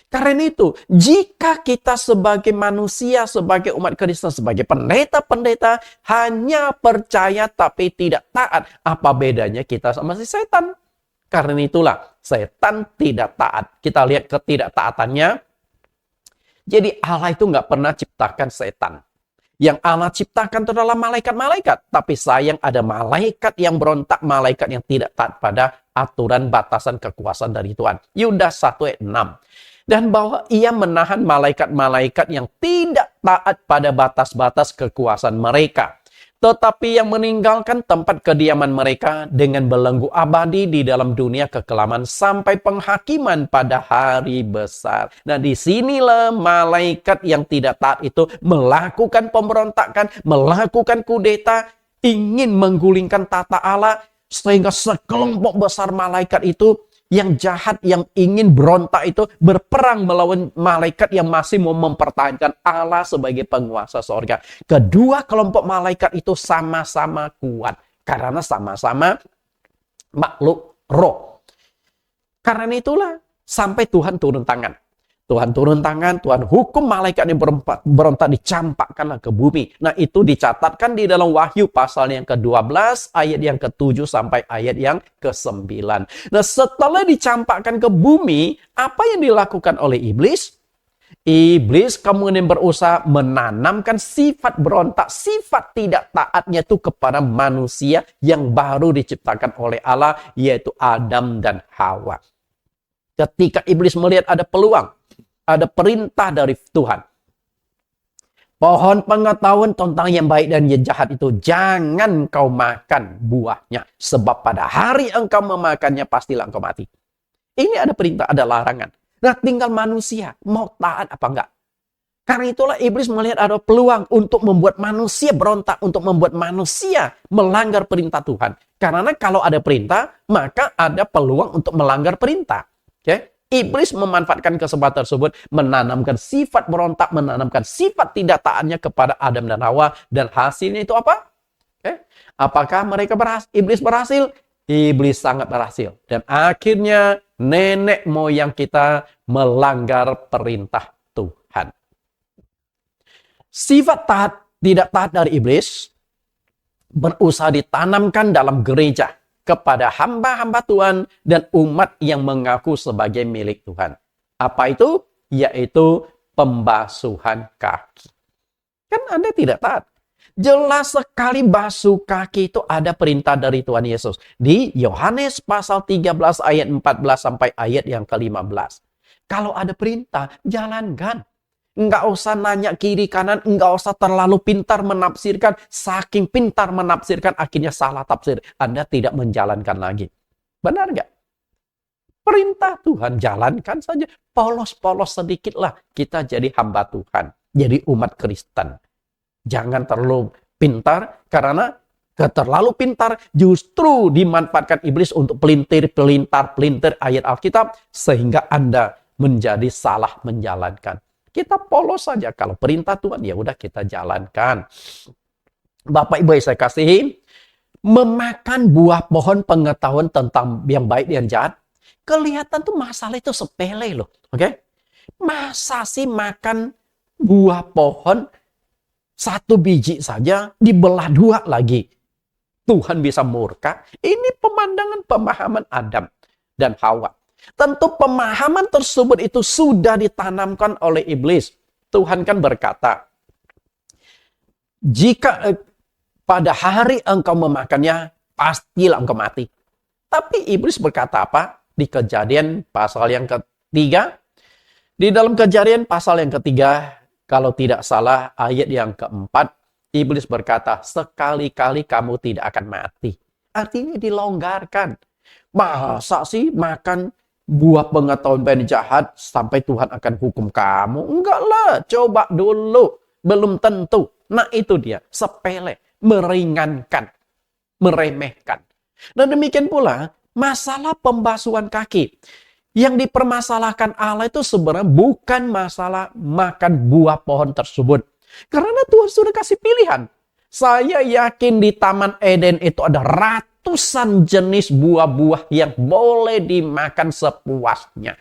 Karena itu, jika kita sebagai manusia, sebagai umat Kristen, sebagai pendeta-pendeta, hanya percaya tapi tidak taat, apa bedanya kita sama si setan? Karena itulah, setan tidak taat. Kita lihat ketidaktaatannya. Jadi Allah itu nggak pernah ciptakan setan. Yang Allah ciptakan itu adalah malaikat-malaikat. Tapi sayang ada malaikat yang berontak, malaikat yang tidak taat pada aturan batasan kekuasaan dari Tuhan. Yudas 1 ayat 6. Dan bahwa ia menahan malaikat-malaikat yang tidak taat pada batas-batas kekuasaan mereka. Tetapi yang meninggalkan tempat kediaman mereka dengan belenggu abadi di dalam dunia kekelaman sampai penghakiman pada hari besar. Nah, disinilah malaikat yang tidak taat itu melakukan pemberontakan, melakukan kudeta, ingin menggulingkan tata Allah, sehingga sekelompok besar malaikat itu yang jahat, yang ingin berontak itu berperang melawan malaikat yang masih mau mempertahankan Allah sebagai penguasa sorga. Kedua kelompok malaikat itu sama-sama kuat karena sama-sama makhluk roh. Karena itulah sampai Tuhan turun tangan. Tuhan turun tangan, Tuhan hukum malaikat yang berontak dicampakkanlah ke bumi. Nah, itu dicatatkan di dalam Wahyu pasal yang ke-12, ayat yang ke-7 sampai ayat yang ke-9. Nah, setelah dicampakkan ke bumi, apa yang dilakukan oleh iblis? Iblis kemudian berusaha menanamkan sifat berontak, sifat tidak taatnya itu kepada manusia yang baru diciptakan oleh Allah, yaitu Adam dan Hawa. Ketika iblis melihat ada peluang, ada perintah dari Tuhan. Pohon pengetahuan tentang yang baik dan yang jahat itu jangan kau makan buahnya. Sebab pada hari engkau memakannya pastilah engkau mati. Ini ada perintah, ada larangan. Nah, tinggal manusia mau taat apa enggak. Karena itulah iblis melihat ada peluang untuk membuat manusia berontak, untuk membuat manusia melanggar perintah Tuhan. Karena kalau ada perintah, maka ada peluang untuk melanggar perintah. Oke? Iblis memanfaatkan kesempatan tersebut, menanamkan sifat berontak, menanamkan sifat tidak taatnya kepada Adam dan Hawa, dan hasilnya itu apa? Apakah mereka berhasil? Iblis berhasil? Iblis sangat berhasil. Dan akhirnya nenek moyang kita melanggar perintah Tuhan. Sifat tidak taat dari iblis berusaha ditanamkan dalam gereja kepada hamba-hamba Tuhan dan umat yang mengaku sebagai milik Tuhan. Apa itu? Yaitu pembasuhan kaki. Kan Anda tidak taat. Jelas sekali basuh kaki itu ada perintah dari Tuhan Yesus. Di Yohanes pasal 13 ayat 14 sampai ayat yang ke-15. Kalau ada perintah, jalankan. Enggak usah nanya kiri kanan, enggak usah terlalu pintar menafsirkan. Saking pintar menafsirkan, akhirnya salah tafsir. Anda tidak menjalankan lagi. Benar enggak? Perintah Tuhan, jalankan saja. Polos-polos sedikitlah kita jadi hamba Tuhan. Jadi umat Kristen. Jangan terlalu pintar, karena terlalu pintar justru dimanfaatkan iblis untuk pelintir ayat Alkitab. Sehingga Anda menjadi salah menjalankan. Kita polos saja. Kalau perintah Tuhan, ya udah kita jalankan. Bapak Ibu yang saya kasihi, memakan buah pohon pengetahuan tentang yang baik dan jahat, kelihatan tuh masalah itu sepele loh. Oke? Masa sih makan buah pohon satu biji saja dibelah dua lagi? Tuhan bisa murka? Ini pemandangan pemahaman Adam dan Hawa. Tentu pemahaman tersebut itu sudah ditanamkan oleh iblis. Tuhan kan berkata, jika pada hari engkau memakannya, pastilah engkau mati. Tapi iblis berkata apa? Di Kejadian pasal yang ketiga. Di dalam Kejadian pasal yang ketiga, kalau tidak salah ayat yang keempat, iblis berkata, sekali-kali kamu tidak akan mati. Artinya dilonggarkan. Masa sih makan buah pengetahuan baik dan jahat sampai Tuhan akan hukum kamu? Enggak lah, coba dulu. Belum tentu. Nah itu dia, sepele, meringankan, meremehkan. Dan demikian pula, masalah pembasuhan kaki. Yang dipermasalahkan Allah itu sebenarnya bukan masalah makan buah pohon tersebut. Karena Tuhan sudah kasih pilihan. Saya yakin di Taman Eden itu ada ratusan jenis buah-buah yang boleh dimakan sepuasnya.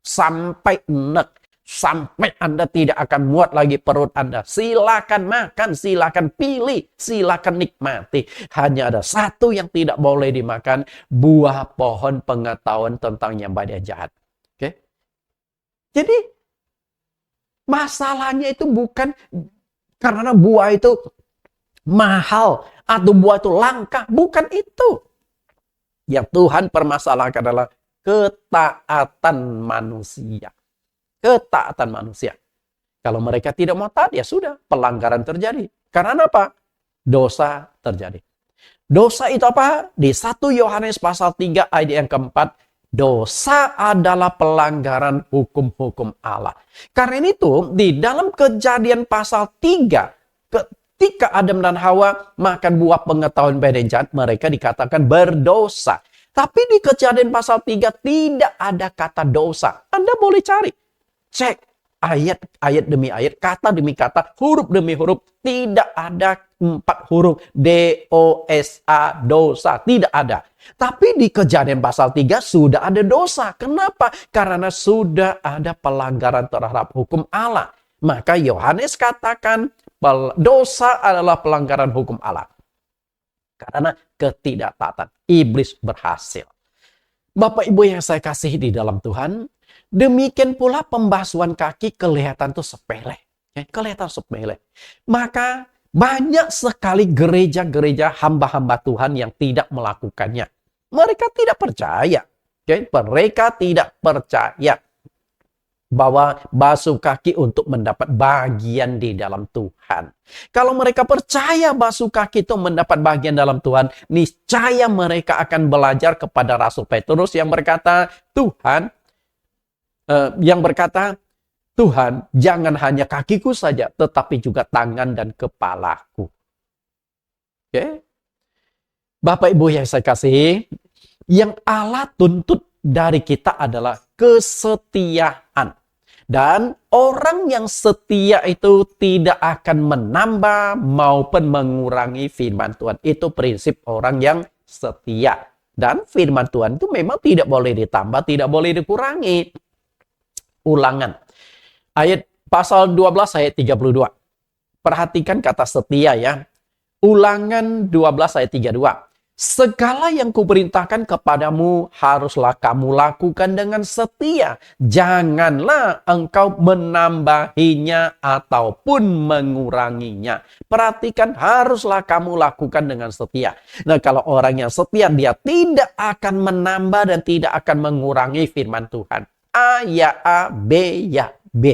Sampai enek. Sampai Anda tidak akan muat lagi perut Anda. Silakan makan, silakan pilih, silakan nikmati. Hanya ada satu yang tidak boleh dimakan. Buah pohon pengetahuan tentang yang baik dan jahat. Oke? Jadi, masalahnya itu bukan karena buah itu mahal atau buah itu langka, bukan itu. Yang Tuhan permasalahkan adalah ketaatan manusia. Ketaatan manusia. Kalau mereka tidak mau taat, ya sudah, pelanggaran terjadi. Karena apa? Dosa terjadi. Dosa itu apa? Di 1 Yohanes pasal 3 ayat yang keempat, dosa adalah pelanggaran hukum-hukum Allah. Karena itu, di dalam Kejadian pasal 3, ketika Adam dan Hawa makan buah pengetahuan baik dan jahat, mereka dikatakan berdosa. Tapi di Kejadian pasal 3 tidak ada kata dosa. Anda boleh cari. Cek ayat demi ayat, kata demi kata, huruf demi huruf. Tidak ada 4 huruf D-O-S-A, dosa. Tidak ada. Tapi di Kejadian pasal 3 sudah ada dosa. Kenapa? Karena sudah ada pelanggaran terhadap hukum Allah. Maka Yohanes katakan dosa adalah pelanggaran hukum Allah. Karena ketidaktaatan. Iblis berhasil. Bapak Ibu yang saya kasihi di dalam Tuhan, demikian pula pembasuhan kaki kelihatan tuh sepele. Kelihatan sepele. Maka banyak sekali gereja-gereja hamba-hamba Tuhan yang tidak melakukannya. Mereka tidak percaya. Mereka tidak percaya bahwa basuh kaki untuk mendapat bagian di dalam Tuhan. Kalau mereka percaya basuh kaki itu mendapat bagian dalam Tuhan, niscaya mereka akan belajar kepada Rasul Petrus yang berkata, Tuhan, jangan hanya kakiku saja, tetapi juga tangan dan kepalaku. Bapak Ibu yang saya kasihi, yang Allah tuntut dari kita adalah kesetiaan. Dan orang yang setia itu tidak akan menambah maupun mengurangi firman Tuhan. Itu prinsip orang yang setia. Dan firman Tuhan itu memang tidak boleh ditambah, tidak boleh dikurangi. Ulangan. Ayat pasal 12 ayat 32. Perhatikan kata setia ya. Ulangan 12 ayat 32. Segala yang kuperintahkan kepadamu haruslah kamu lakukan dengan setia. Janganlah engkau menambahinya ataupun menguranginya. Perhatikan, haruslah kamu lakukan dengan setia. Nah, kalau orang yang setia, dia tidak akan menambah dan tidak akan mengurangi firman Tuhan. A ya A, B ya B.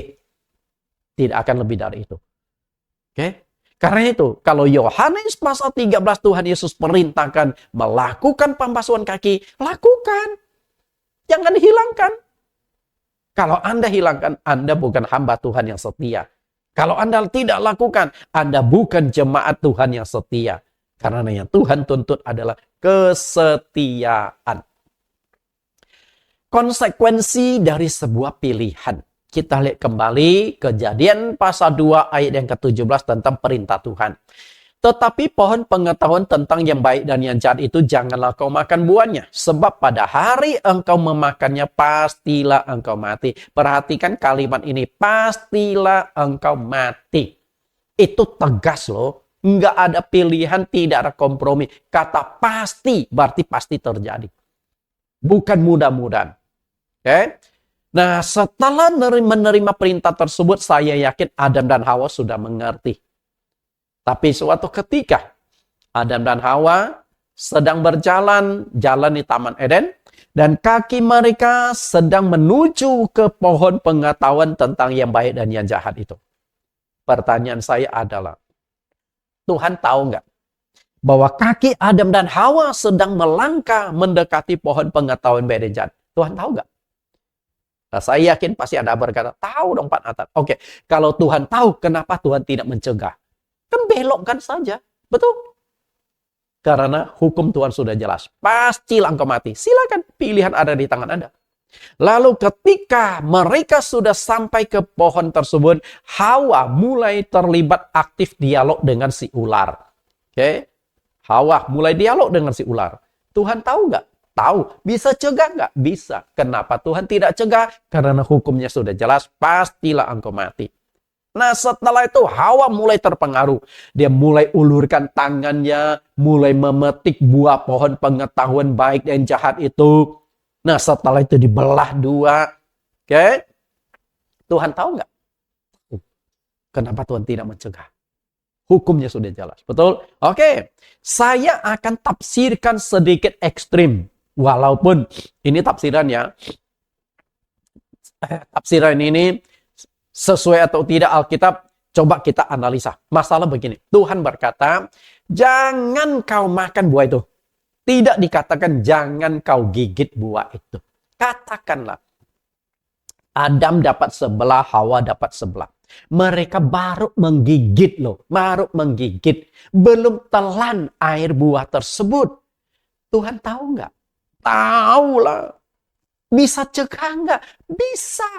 Tidak akan lebih dari itu. Oke? Karena itu, kalau Yohanes pasal 13 Tuhan Yesus perintahkan melakukan pembasuhan kaki, lakukan. Jangan dihilangkan. Kalau Anda hilangkan, Anda bukan hamba Tuhan yang setia. Kalau Anda tidak lakukan, Anda bukan jemaat Tuhan yang setia. Karena yang Tuhan tuntut adalah kesetiaan. Konsekuensi dari sebuah pilihan. Kita lihat kembali Kejadian pasal 2 ayat yang ke-17 tentang perintah Tuhan. Tetapi pohon pengetahuan tentang yang baik dan yang jahat itu janganlah kau makan buahnya. Sebab pada hari engkau memakannya pastilah engkau mati. Perhatikan kalimat ini, pastilah engkau mati. Itu tegas loh. Nggak ada pilihan, tidak ada kompromi. Kata pasti berarti pasti terjadi. Bukan mudah-mudahan. Oke? Nah, setelah menerima perintah tersebut, saya yakin Adam dan Hawa sudah mengerti. Tapi suatu ketika, Adam dan Hawa sedang jalan di Taman Eden, dan kaki mereka sedang menuju ke pohon pengetahuan tentang yang baik dan yang jahat itu. Pertanyaan saya adalah, Tuhan tahu nggak bahwa kaki Adam dan Hawa sedang melangkah mendekati pohon pengetahuan baik dan jahat? Tuhan tahu nggak? Nah, saya yakin pasti Anda berkata, tahu dong Pak Nathan. Oke, kalau Tuhan tahu, kenapa Tuhan tidak mencegah? Kan belokkan saja, betul? Karena hukum Tuhan sudah jelas. Pastilah engkau mati. Silakan, pilihan ada di tangan Anda. Lalu ketika mereka sudah sampai ke pohon tersebut, Hawa mulai terlibat aktif dialog dengan si ular. Oke, Hawa mulai dialog dengan si ular. Tuhan tahu nggak? Tahu. Bisa cegah nggak? Bisa. Kenapa Tuhan tidak cegah? Karena hukumnya sudah jelas. Pastilah engkau mati. Nah, setelah itu Hawa mulai terpengaruh. Dia mulai ulurkan tangannya. Mulai memetik buah pohon pengetahuan baik dan jahat itu. Nah, setelah itu dibelah dua. Oke? Tuhan tahu nggak? Kenapa Tuhan tidak mencegah? Hukumnya sudah jelas. Betul? Oke. Saya akan tafsirkan sedikit ekstrim. Walaupun ini tafsiran ya. Tafsiran ini Sesuai atau tidak Alkitab, coba kita analisa. Masalah begini, Tuhan berkata, jangan kau makan buah itu. Tidak dikatakan jangan kau gigit buah itu. Katakanlah, Adam dapat sebelah, Hawa dapat sebelah. Mereka baru menggigit loh, baru menggigit. Belum telan air buah tersebut. Tuhan tahu nggak? Tahu lah. Bisa cegah nggak? Bisa.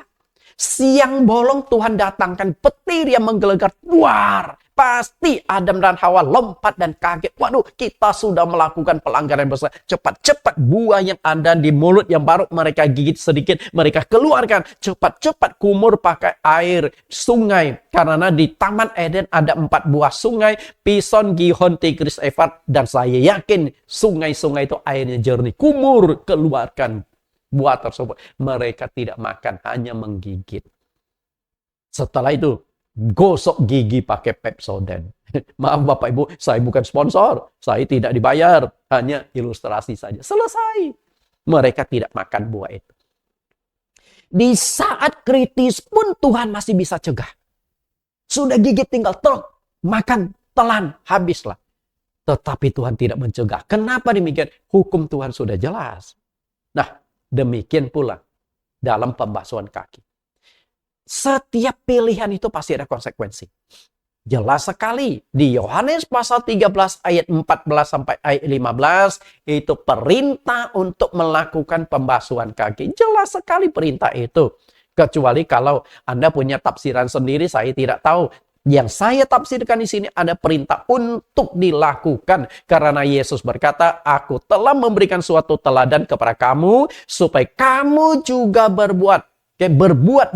Siang bolong Tuhan datangkan petir yang menggelegar. Duar. Pasti Adam dan Hawa lompat dan kaget. Waduh, kita sudah melakukan pelanggaran besar. Cepat-cepat buah yang ada di mulut yang baru mereka gigit sedikit, mereka keluarkan. Cepat-cepat kumur pakai air sungai. Karena di Taman Eden ada 4 buah sungai. Pison, Gihon, Tigris, Efrat. Dan saya yakin sungai-sungai itu airnya jernih. Kumur, keluarkan buah tersebut. Mereka tidak makan, hanya menggigit. Setelah itu, gosok gigi pakai Pepsodent. Maaf Bapak Ibu, saya bukan sponsor. Saya tidak dibayar. Hanya ilustrasi saja. Selesai. Mereka tidak makan buah itu. Di saat kritis pun Tuhan masih bisa cegah. Sudah gigit tinggal truk. Makan, telan, habislah. Tetapi Tuhan tidak mencegah. Kenapa demikian? Hukum Tuhan sudah jelas. Nah, demikian pula dalam pembasuhan kaki. Setiap pilihan itu pasti ada konsekuensi. Jelas sekali. Di Yohanes pasal 13 ayat 14 sampai ayat 15. Itu perintah untuk melakukan pembasuhan kaki. Jelas sekali perintah itu. Kecuali kalau Anda punya tafsiran sendiri, saya tidak tahu. Yang saya tafsirkan di sini ada perintah untuk dilakukan. Karena Yesus berkata, aku telah memberikan suatu teladan kepada kamu. Supaya kamu juga berbuat.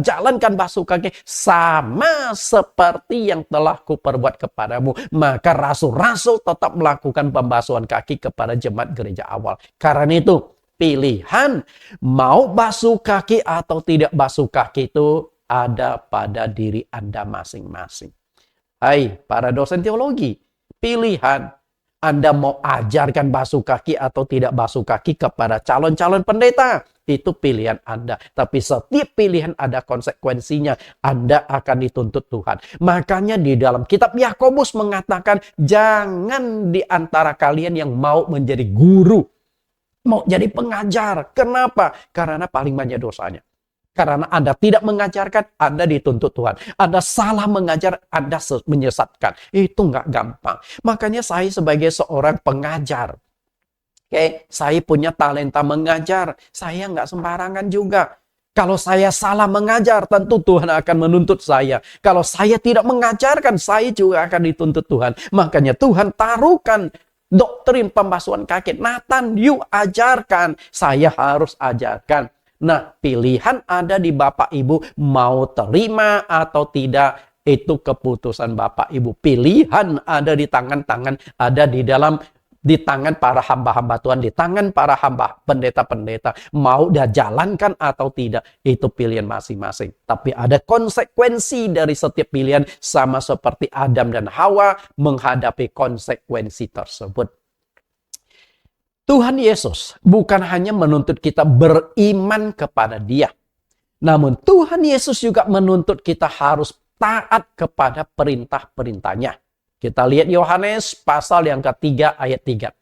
Jalankan basuh kaki sama seperti yang telah kuperbuat kepadamu. Maka rasul-rasul tetap melakukan pembasuhan kaki kepada jemaat gereja awal. Karena itu pilihan mau basuh kaki atau tidak basuh kaki itu ada pada diri Anda masing-masing. Hai para dosen teologi, pilihan Anda mau ajarkan basuh kaki atau tidak basuh kaki kepada calon-calon pendeta. Itu pilihan Anda. Tapi setiap pilihan ada konsekuensinya. Anda akan dituntut Tuhan. Makanya di dalam kitab Yakobus mengatakan, jangan di antara kalian yang mau menjadi guru. Mau jadi pengajar. Kenapa? Karena paling banyak dosanya. Karena Anda tidak mengajarkan, Anda dituntut Tuhan. Anda salah mengajar, Anda menyesatkan. Itu nggak gampang. Makanya saya sebagai seorang pengajar, saya punya talenta mengajar. Saya nggak sembarangan juga. Kalau saya salah mengajar, tentu Tuhan akan menuntut saya. Kalau saya tidak mengajarkan, saya juga akan dituntut Tuhan. Makanya Tuhan taruhkan doktrin pembasuhan kaki. Nathan, you ajarkan. Saya harus ajarkan. Nah, pilihan ada di Bapak Ibu. Mau terima atau tidak, itu keputusan Bapak Ibu. Pilihan ada di tangan-tangan, ada di tangan para hamba-hamba Tuhan, di tangan para hamba pendeta-pendeta. Mau dia jalankan atau tidak, itu pilihan masing-masing. Tapi ada konsekuensi dari setiap pilihan, sama seperti Adam dan Hawa menghadapi konsekuensi tersebut. Tuhan Yesus bukan hanya menuntut kita beriman kepada Dia. Namun Tuhan Yesus juga menuntut kita harus taat kepada perintah-perintahnya. Kita lihat Yohanes pasal yang ketiga ayat 36.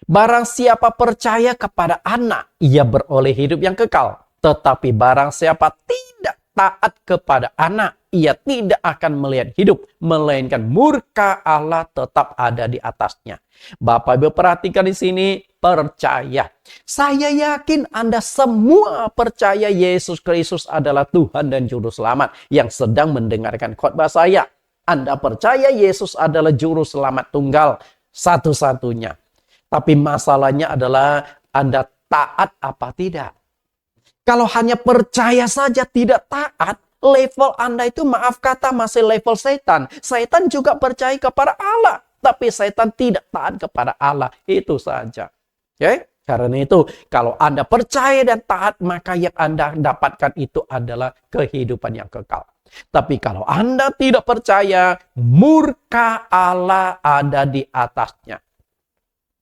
Barang siapa percaya kepada anak, ia beroleh hidup yang kekal. Tetapi barang siapa tidak taat kepada anak, ia tidak akan melihat hidup, melainkan murka Allah tetap ada di atasnya. Bapak Ibu perhatikan di sini, percaya. Saya yakin Anda semua percaya Yesus Kristus adalah Tuhan dan Juru Selamat yang sedang mendengarkan khotbah saya. Anda percaya Yesus adalah Juru Selamat tunggal satu-satunya. Tapi masalahnya adalah Anda taat apa tidak. Kalau hanya percaya saja tidak taat, level Anda itu maaf kata masih level setan. Setan juga percaya kepada Allah. Tapi setan tidak taat kepada Allah. Itu saja. Oke? Karena itu, kalau Anda percaya dan taat, maka yang Anda dapatkan itu adalah kehidupan yang kekal. Tapi kalau Anda tidak percaya, murka Allah ada di atasnya.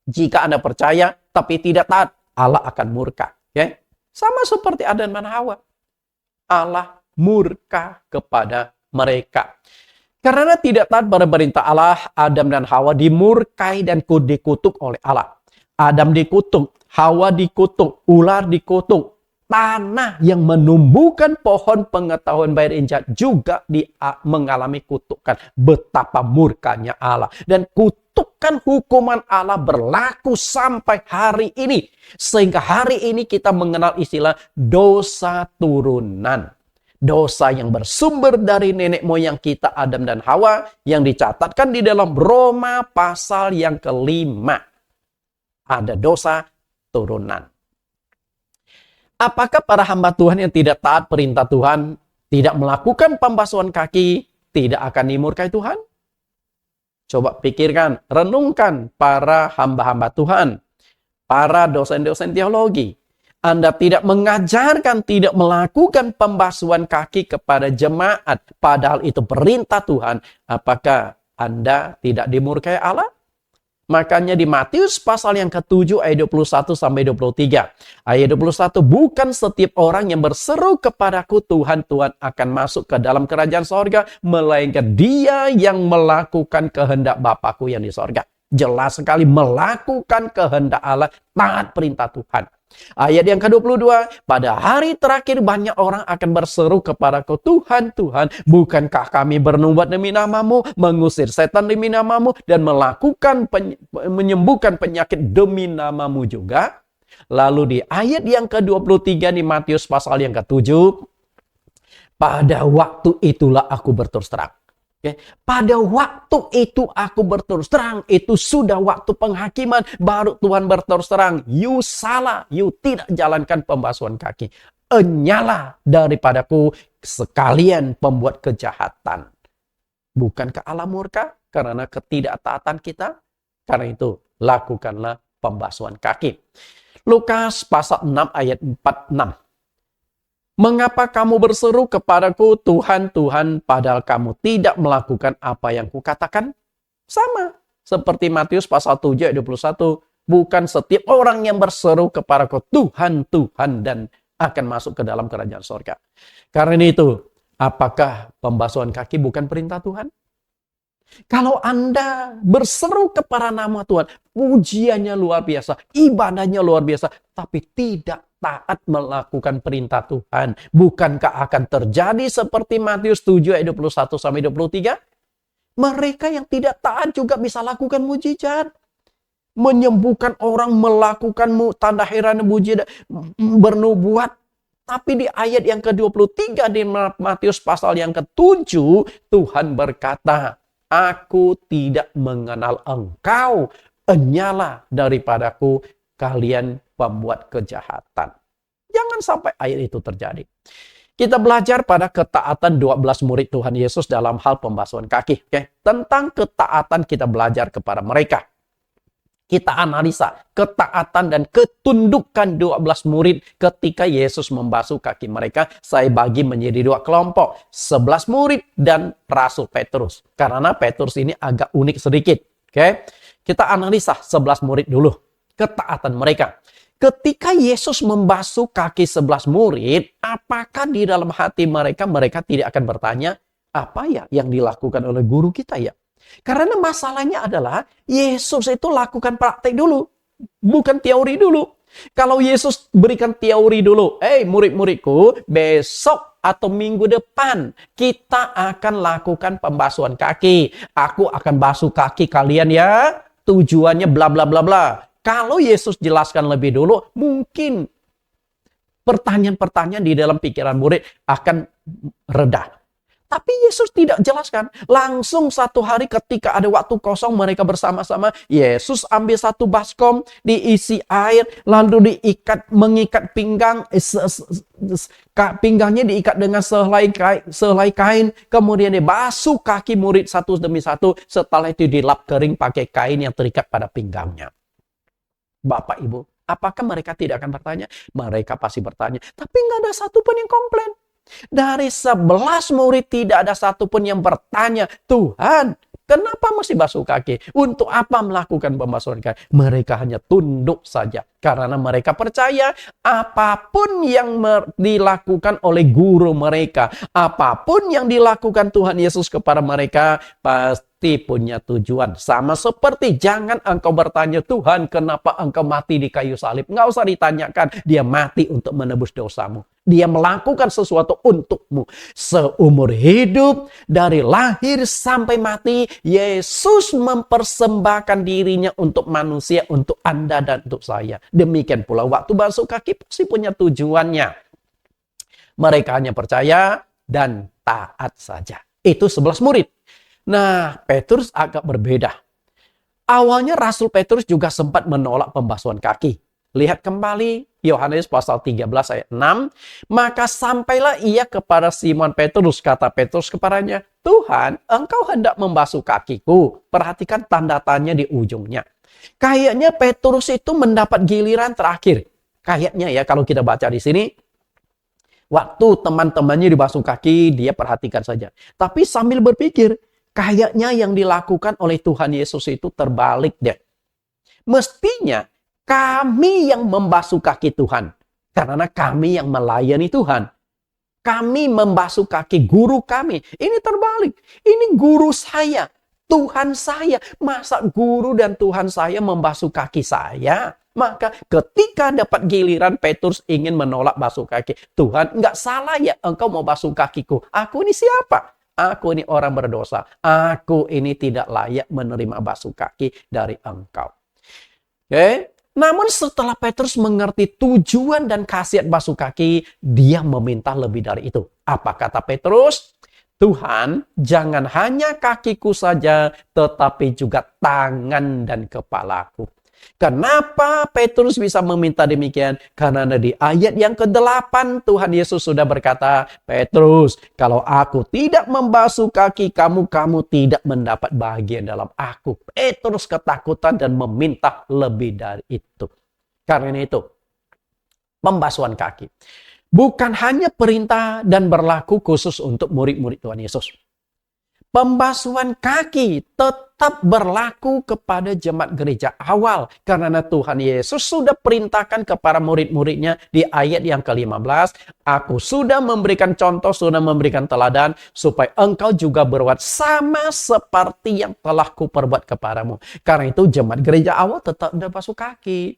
Jika Anda percaya, tapi tidak taat, Allah akan murka. Okay? Sama seperti Adam dan Hawa. Allah murka kepada mereka. Karena tidak taat pada perintah Allah, Adam dan Hawa dimurkai dan dikutuk oleh Allah. Adam dikutuk, Hawa dikutuk, ular dikutuk. Tanah yang menumbuhkan pohon pengetahuan baik dan jahat juga mengalami kutukan. Betapa murkanya Allah. Dan kutukan hukuman Allah berlaku sampai hari ini. Sehingga hari ini kita mengenal istilah dosa turunan. Dosa yang bersumber dari nenek moyang kita Adam dan Hawa yang dicatatkan di dalam Roma pasal yang ke-5. Ada dosa turunan. Apakah para hamba Tuhan yang tidak taat perintah Tuhan, tidak melakukan pembasuhan kaki, tidak akan dimurkai Tuhan? Coba pikirkan, renungkan para hamba-hamba Tuhan, para dosen-dosen teologi. Anda tidak mengajarkan, tidak melakukan pembasuhan kaki kepada jemaat, padahal itu perintah Tuhan. Apakah Anda tidak dimurkai Allah? Makanya di Matius pasal yang ke-7 ayat 21 sampai 23. Ayat 21, bukan setiap orang yang berseru kepadaku Tuhan, Tuhan akan masuk ke dalam kerajaan sorga, melainkan dia yang melakukan kehendak Bapakku yang di sorga. Jelas sekali melakukan kehendak Allah, taat perintah Tuhan. Ayat yang ke-22, pada hari terakhir banyak orang akan berseru kepadaku, Tuhan, Tuhan, bukankah kami bernubuat demi namamu, mengusir setan demi namamu, dan melakukan menyembuhkan penyakit demi namamu juga? Lalu di ayat yang ke-23 di Matius pasal yang ke-7, pada waktu itulah aku berterus terang. Okay. Pada waktu itu aku berterus terang, itu sudah waktu penghakiman, baru Tuhan berterus terang, you salah, you tidak jalankan pembasuhan kaki. Enyalah daripadaku sekalian pembuat kejahatan. Bukankah Allah murka karena ketidaktaatan kita? Karena itu lakukanlah pembasuhan kaki. Lukas pasal 6 ayat 46. Mengapa kamu berseru kepadaku, Tuhan, Tuhan, padahal kamu tidak melakukan apa yang kukatakan? Sama seperti Matius pasal 7 ayat 21. Bukan setiap orang yang berseru kepadaku, Tuhan, Tuhan, dan akan masuk ke dalam kerajaan sorga. Karena itu, apakah pembasuhan kaki bukan perintah Tuhan? Kalau Anda berseru kepada nama Tuhan, pujiannya luar biasa, ibadahnya luar biasa, tapi tidak taat melakukan perintah Tuhan. Bukankah akan terjadi seperti Matius 7 ayat 21 sampai 23? Mereka yang tidak taat juga bisa lakukan mujizat. Menyembuhkan orang, melakukan tanda heran mujizat, bernubuat. Tapi di ayat yang ke-23 di Matius pasal yang ke-7, Tuhan berkata, aku tidak mengenal engkau, enyalah daripadaku kalian pembuat kejahatan. Jangan sampai ayat itu terjadi. Kita belajar pada ketaatan 12 murid Tuhan Yesus dalam hal pembasuhan kaki. Okay? Tentang ketaatan kita belajar kepada mereka. Kita analisa ketaatan dan ketundukan 12 murid ketika Yesus membasuh kaki mereka. Saya bagi menjadi 2 kelompok. 11 murid dan Rasul Petrus. Karena Petrus ini agak unik sedikit. Okay? Kita analisa 11 murid dulu. Ketaatan mereka. Ketika Yesus membasuh kaki 11 murid, apakah di dalam hati mereka tidak akan bertanya, apa ya yang dilakukan oleh guru kita ya? Karena masalahnya adalah, Yesus itu lakukan praktek dulu, bukan teori dulu. Kalau Yesus berikan teori dulu, murid-muridku, besok atau minggu depan, kita akan lakukan pembasuhan kaki. Aku akan basuh kaki kalian ya, tujuannya bla bla bla bla. Kalau Yesus jelaskan lebih dulu, mungkin pertanyaan-pertanyaan di dalam pikiran murid akan reda. Tapi Yesus tidak jelaskan. Langsung satu hari ketika ada waktu kosong mereka bersama-sama, Yesus ambil satu baskom, diisi air, lalu mengikat pinggang, pinggangnya diikat dengan sehelai kain, kemudian dibasuh kaki murid satu demi satu, setelah itu dilap kering pakai kain yang terikat pada pinggangnya. Bapak, Ibu, apakah mereka tidak akan bertanya? Mereka pasti bertanya, tapi nggak ada satupun yang komplain. Dari 11 murid tidak ada satupun yang bertanya, Tuhan, Kenapa mesti basuh kaki? Untuk apa melakukan pembasuhan kaki? Mereka hanya tunduk saja. Karena mereka percaya apapun yang dilakukan oleh guru mereka, apapun yang dilakukan Tuhan Yesus kepada mereka, pasti punya tujuan. Sama seperti jangan engkau bertanya, Tuhan kenapa engkau mati di kayu salib? Nggak usah ditanyakan, dia mati untuk menebus dosamu. Dia melakukan sesuatu untukmu. Seumur hidup, dari lahir sampai mati, Yesus mempersembahkan dirinya untuk manusia, untuk Anda dan untuk saya. Demikian pula waktu basuh kaki pasti punya tujuannya. Mereka hanya percaya dan taat saja. Itu 11 murid. Nah, Petrus agak berbeda. Awalnya Rasul Petrus juga sempat menolak pembasuhan kaki. Lihat kembali Yohanes pasal 13 ayat 6. Maka sampailah ia kepada Simon Petrus. Kata Petrus kepadanya, Tuhan, engkau hendak membasuh kakiku. Perhatikan tanda tanya di ujungnya. Kayaknya Petrus itu mendapat giliran terakhir. Kayaknya ya kalau kita baca di sini. Waktu teman-temannya dibasuh kaki, dia perhatikan saja. Tapi sambil berpikir, kayaknya yang dilakukan oleh Tuhan Yesus itu terbalik deh. Mestinya kami yang membasuh kaki Tuhan. Karena kami yang melayani Tuhan. Kami membasuh kaki guru kami. Ini terbalik. Ini guru saya. Tuhan saya. Masa guru dan Tuhan saya membasuh kaki saya? Maka ketika dapat giliran Petrus ingin menolak basuh kaki. Tuhan, enggak salah ya engkau mau basuh kakiku. Aku ini siapa? Aku ini orang berdosa. Aku ini tidak layak menerima basuh kaki dari engkau. Oke? Namun setelah Petrus mengerti tujuan dan khasiat basuh kaki, dia meminta lebih dari itu. Apa kata Petrus? Tuhan, jangan hanya kakiku saja, tetapi juga tangan dan kepalaku. Kenapa Petrus bisa meminta demikian? Karena di ayat yang ke-8 Tuhan Yesus sudah berkata, Petrus, kalau aku tidak membasuh kaki kamu, kamu tidak mendapat bahagian dalam aku. Petrus ketakutan dan meminta lebih dari itu. Karena itu, pembasuhan kaki bukan hanya perintah dan berlaku khusus untuk murid-murid Tuhan Yesus. Pembasuhan kaki tetap berlaku kepada jemaat gereja awal. Karena Tuhan Yesus sudah perintahkan kepada murid-muridnya di ayat yang ke-15. Aku sudah memberikan contoh, sudah memberikan teladan. Supaya engkau juga berbuat sama seperti yang telah kuperbuat kepadamu. Karena itu jemaat gereja awal tetap basuh kaki.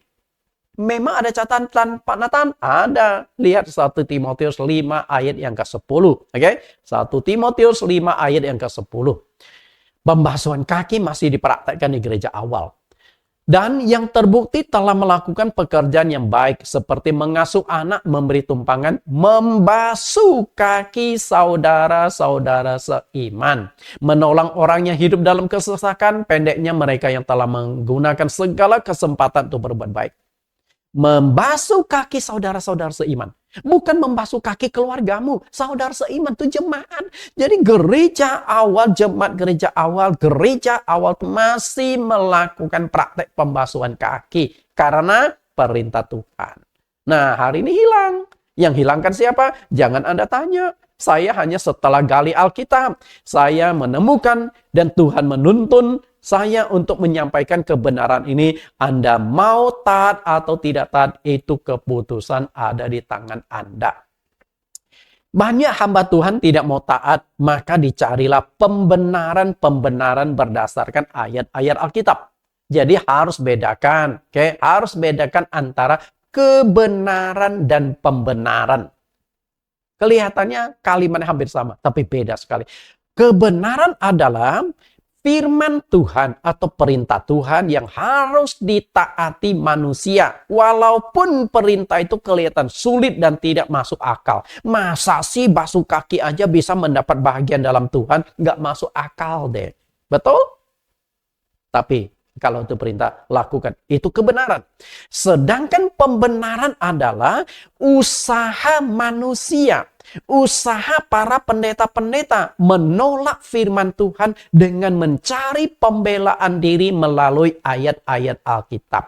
Memang ada catatan Pak Nathan? Ada. Lihat 1 Timotius 5 ayat yang ke-10. Oke? 1 Timotius 5 ayat yang ke-10. Pembasuhan kaki masih dipraktekkan di gereja awal. Dan yang terbukti telah melakukan pekerjaan yang baik. Seperti mengasuh anak, memberi tumpangan, membasuh kaki saudara-saudara seiman. Menolong orang yang hidup dalam kesesakan, pendeknya mereka yang telah menggunakan segala kesempatan untuk berbuat baik. Membasuh kaki saudara-saudara seiman. Bukan membasuh kaki keluargamu. Saudara seiman itu jemaat. Jadi gereja awal, jemaat gereja awal masih melakukan praktek pembasuhan kaki. Karena perintah Tuhan. Nah, hari ini hilang. Yang hilangkan siapa? Jangan Anda tanya. Saya hanya setelah gali Alkitab. Saya menemukan dan Tuhan menuntun saya untuk menyampaikan kebenaran ini. Anda mau taat atau tidak taat, itu keputusan ada di tangan Anda. Banyak hamba Tuhan tidak mau taat, maka dicarilah pembenaran-pembenaran berdasarkan ayat-ayat Alkitab. Jadi harus bedakan, harus bedakan antara kebenaran dan pembenaran. Kelihatannya kalimatnya hampir sama, tapi beda sekali. Kebenaran adalah firman Tuhan atau perintah Tuhan yang harus ditaati manusia. Walaupun perintah itu kelihatan sulit dan tidak masuk akal. Masa sih basuh kaki aja bisa mendapat bahagian dalam Tuhan? Nggak masuk akal deh. Betul? Tapi kalau itu perintah, lakukan. Itu kebenaran. Sedangkan pembenaran adalah usaha manusia. Usaha para pendeta-pendeta menolak firman Tuhan dengan mencari pembelaan diri melalui ayat-ayat Alkitab.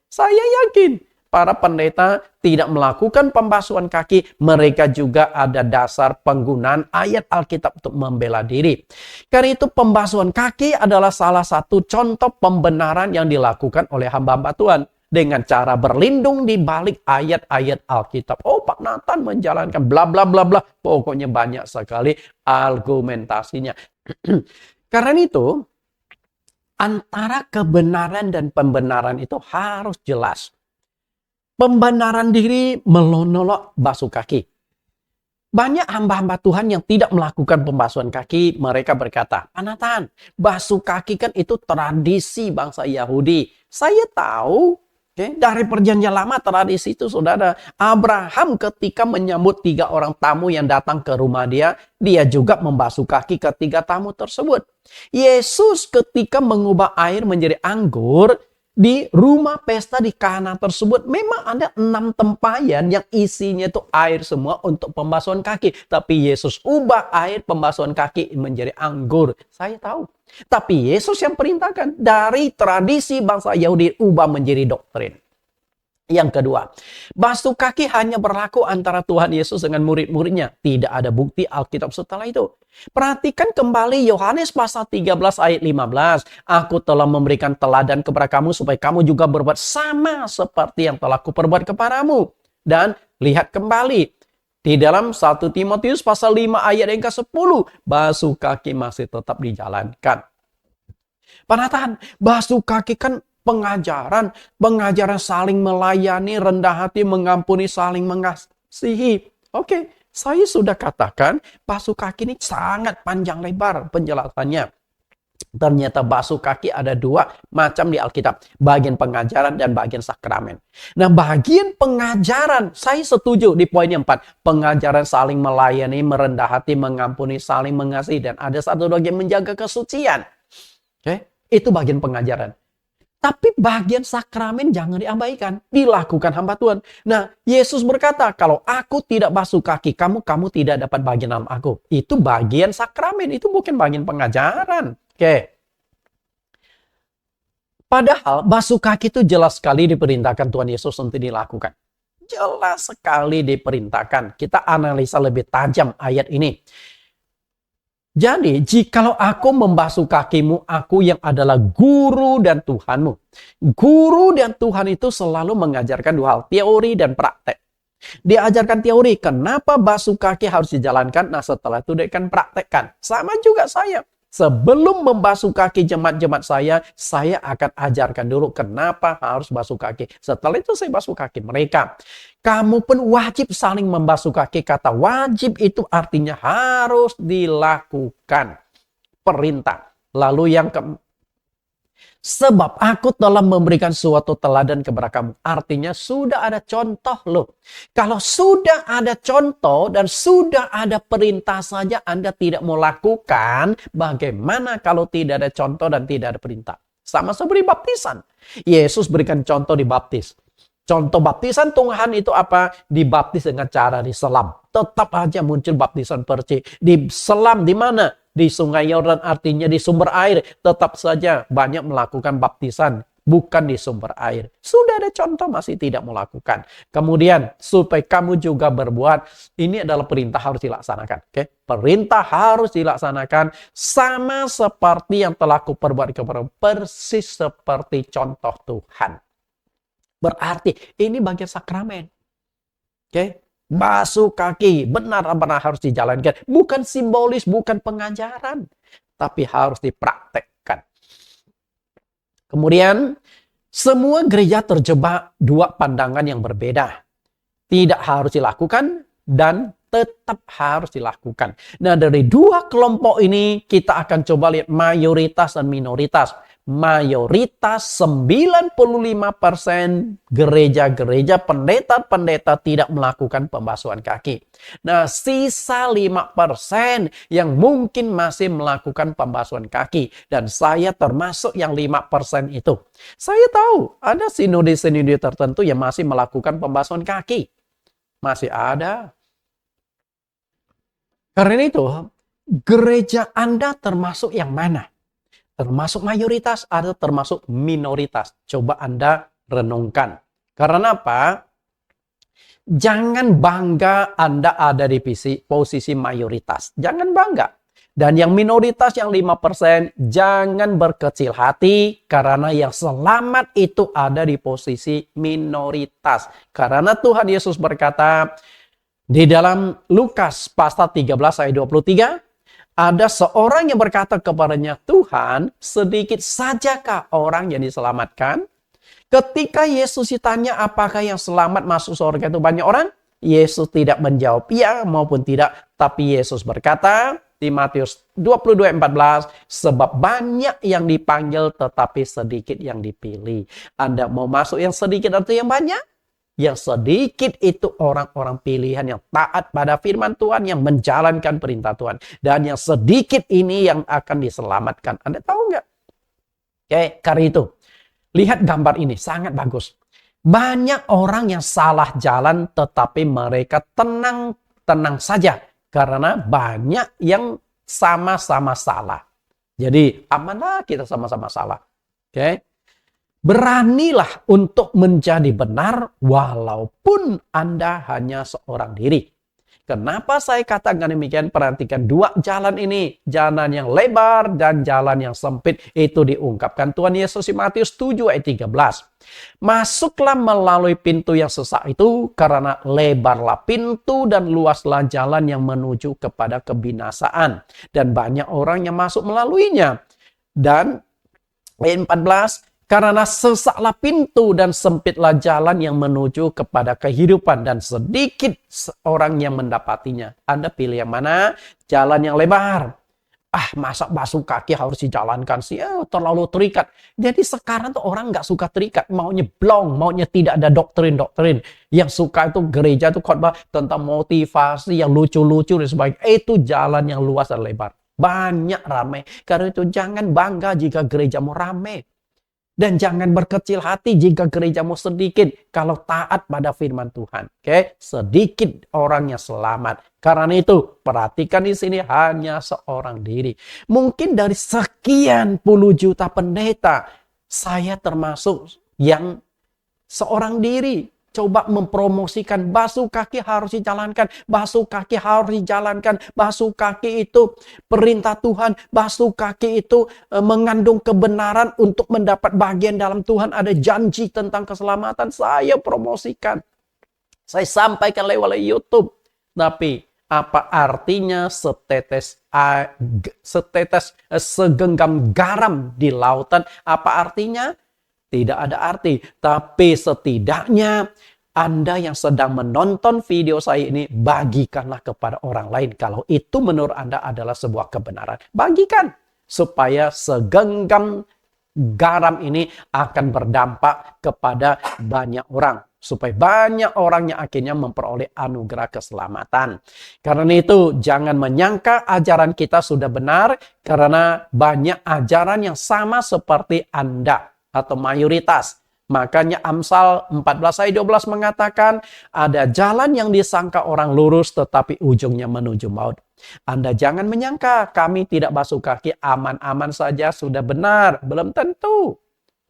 Saya yakin para pendeta tidak melakukan pembasuhan kaki, mereka juga ada dasar penggunaan ayat Alkitab untuk membela diri. Karena itu pembasuhan kaki adalah salah satu contoh pembenaran yang dilakukan oleh hamba-hamba Tuhan. Dengan cara berlindung di balik ayat-ayat Alkitab. Oh, Pak Nathan menjalankan bla bla bla bla. Pokoknya banyak sekali argumentasinya. Karena itu, antara kebenaran dan pembenaran itu harus jelas. Pembenaran diri menolak basuh kaki. Banyak hamba-hamba Tuhan yang tidak melakukan pembasuhan kaki, mereka berkata, Pak Nathan, basuh kaki kan itu tradisi bangsa Yahudi. Saya tahu. Dari perjanjian lama tradisi itu saudara. Abraham ketika menyambut 3 orang tamu yang datang ke rumah dia juga membasuh kaki ketiga tamu tersebut. Yesus ketika mengubah air menjadi anggur di rumah pesta di Kana tersebut, memang ada 6 tempayan yang isinya itu air semua untuk pembasuhan kaki. Tapi Yesus ubah air pembasuhan kaki menjadi anggur. Saya tahu. Tapi Yesus yang perintahkan dari tradisi bangsa Yahudi ubah menjadi doktrin. Yang kedua, basuh kaki hanya berlaku antara Tuhan Yesus dengan murid-muridnya. Tidak ada bukti Alkitab setelah itu. Perhatikan kembali Yohanes pasal 13 ayat 15. Aku telah memberikan teladan kepada kamu supaya kamu juga berbuat sama seperti yang telah kuperbuat kepadamu. Dan lihat kembali. Di dalam 1 Timotius pasal 5 ayat yang ke-10. Basuh kaki masih tetap dijalankan. Pak Nathan, basuh kaki kan pengajaran saling melayani, rendah hati, mengampuni, saling mengasihi. Oke, saya sudah katakan basuh kaki ini sangat panjang lebar penjelasannya. Ternyata basuh kaki ada 2 macam di Alkitab. Bagian pengajaran dan bagian sakramen. Nah, bagian pengajaran, saya setuju di poin yang 4. Pengajaran saling melayani, merendah hati, mengampuni, saling mengasihi. Dan ada satu bagian menjaga kesucian. Oke, itu bagian pengajaran. Tapi bagian sakramen jangan diabaikan. Dilakukan hamba Tuhan. Nah, Yesus berkata, kalau aku tidak basuh kaki kamu tidak dapat bagian dalam aku. Itu bagian sakramen. Itu bukan bagian pengajaran. Oke. Padahal basuh kaki itu jelas sekali diperintahkan Tuhan Yesus untuk dilakukan. Jelas sekali diperintahkan. Kita analisa lebih tajam ayat ini. Jadi, jikalau aku membasuh kakimu, aku yang adalah guru dan Tuhanmu. Guru dan Tuhan itu selalu mengajarkan 2 hal, teori dan praktek. Diajarkan teori, kenapa basuh kaki harus dijalankan, nah setelah itu dia akan praktekkan. Sama juga saya. Sebelum membasuh kaki jemaat-jemaat saya akan ajarkan dulu kenapa harus basuh kaki. Setelah itu saya basuh kaki mereka. Kamu pun wajib saling membasuh kaki. Kata wajib itu artinya harus dilakukan. Perintah. Lalu yang sebab aku telah memberikan suatu teladan kepada kamu. Artinya sudah ada contoh loh. Kalau sudah ada contoh dan sudah ada perintah saja Anda tidak mau lakukan. Bagaimana kalau tidak ada contoh dan tidak ada perintah? Sama seperti baptisan. Yesus berikan contoh di baptis. Contoh baptisan Tuhan itu apa? Dibaptis dengan cara diselam. Tetap aja muncul baptisan perci. Diselam di mana? Di sungai Yordan, artinya di sumber air. Tetap saja banyak melakukan baptisan. Bukan di sumber air. Sudah ada contoh masih tidak melakukan. Kemudian supaya kamu juga berbuat. Ini adalah perintah harus dilaksanakan. Oke? Perintah harus dilaksanakan. Sama seperti yang telah kuperbuat kepada persis seperti contoh Tuhan. Berarti ini bagian sakramen. Oke? Basuh kaki benar-benar harus dijalankan. Bukan simbolis, bukan pengajaran. Tapi harus dipraktekkan. Kemudian, semua gereja terjebak 2 pandangan yang berbeda. Tidak harus dilakukan dan tetap harus dilakukan. Nah, dari 2 kelompok ini kita akan coba lihat mayoritas dan minoritas. Mayoritas 95% gereja-gereja pendeta-pendeta tidak melakukan pembasuhan kaki. Nah, sisa 5% yang mungkin masih melakukan pembasuhan kaki. Dan saya termasuk yang 5% itu. Saya tahu ada sinode-sinode tertentu yang masih melakukan pembasuhan kaki. Masih ada. Karena itu, gereja Anda termasuk yang mana? Termasuk mayoritas atau termasuk minoritas? Coba Anda renungkan. Karena apa? Jangan bangga Anda ada di posisi mayoritas. Jangan bangga. Dan yang minoritas yang 5%, jangan berkecil hati karena yang selamat itu ada di posisi minoritas. Karena Tuhan Yesus berkata di dalam Lukas pasal 13 ayat 23, ada seorang yang berkata kepadanya, Tuhan, sedikit sajakah orang yang diselamatkan? Ketika Yesus ditanya apakah yang selamat masuk surga itu banyak orang, Yesus tidak menjawab ya maupun tidak. Tapi Yesus berkata di Matius 22:14, sebab banyak yang dipanggil tetapi sedikit yang dipilih. Anda mau masuk yang sedikit atau yang banyak? Yang sedikit itu orang-orang pilihan yang taat pada firman Tuhan, yang menjalankan perintah Tuhan. Dan yang sedikit ini yang akan diselamatkan. Anda tahu nggak? Oke, karena itu, lihat gambar ini, sangat bagus. Banyak orang yang salah jalan tetapi mereka tenang saja. Karena banyak yang sama-sama salah. Jadi, amanlah kita sama-sama salah. Oke. Beranilah untuk menjadi benar walaupun Anda hanya seorang diri. Kenapa saya katakan demikian? Perhatikan dua jalan ini. Jalan yang lebar dan jalan yang sempit. Itu diungkapkan Tuhan Yesus di Matius 7 ayat 13. Masuklah melalui pintu yang sesak itu, karena lebarlah pintu dan luaslah jalan yang menuju kepada kebinasaan. Dan banyak orang yang masuk melaluinya. Dan ayat 14, karena sesaklah pintu dan sempitlah jalan yang menuju kepada kehidupan dan sedikit orang yang mendapatinya. Anda pilih yang mana? Jalan yang lebar. Masa basuh kaki harus dijalankan sih? Terlalu terikat. Jadi sekarang tuh orang nggak suka terikat. Maunya blong, maunya tidak ada doktrin-doktrin. Yang suka itu gereja itu khotbah tentang motivasi yang lucu-lucu dan sebagainya. Itu jalan yang luas dan lebar. Banyak ramai. Karena itu jangan bangga jika gerejamu ramai. Dan jangan berkecil hati jika gerejamu sedikit kalau taat pada firman Tuhan. Oke, sedikit orang yang selamat. Karena itu, perhatikan di sini hanya seorang diri. Mungkin dari sekian puluh juta pendeta, saya termasuk yang seorang diri. Coba mempromosikan basuh kaki harus dijalankan. Basuh kaki harus dijalankan. Basuh kaki itu perintah Tuhan. Basuh kaki itu mengandung kebenaran untuk mendapat bagian dalam Tuhan. Ada janji tentang keselamatan. Saya promosikan. Saya sampaikan lewat YouTube. Tapi apa artinya segenggam garam di lautan? Apa artinya? Tidak ada arti. Tapi setidaknya Anda yang sedang menonton video saya ini, bagikanlah kepada orang lain. Kalau itu menurut Anda adalah sebuah kebenaran. Bagikan. Supaya segenggam garam ini akan berdampak kepada banyak orang. Supaya banyak orang yang akhirnya memperoleh anugerah keselamatan. Karena itu jangan menyangka ajaran kita sudah benar. Karena banyak ajaran yang sama seperti Anda atau mayoritas. Makanya Amsal 14 ayat 12 mengatakan ada jalan yang disangka orang lurus tetapi ujungnya menuju maut. Anda jangan menyangka kami tidak basuh kaki aman-aman saja sudah benar. Belum tentu.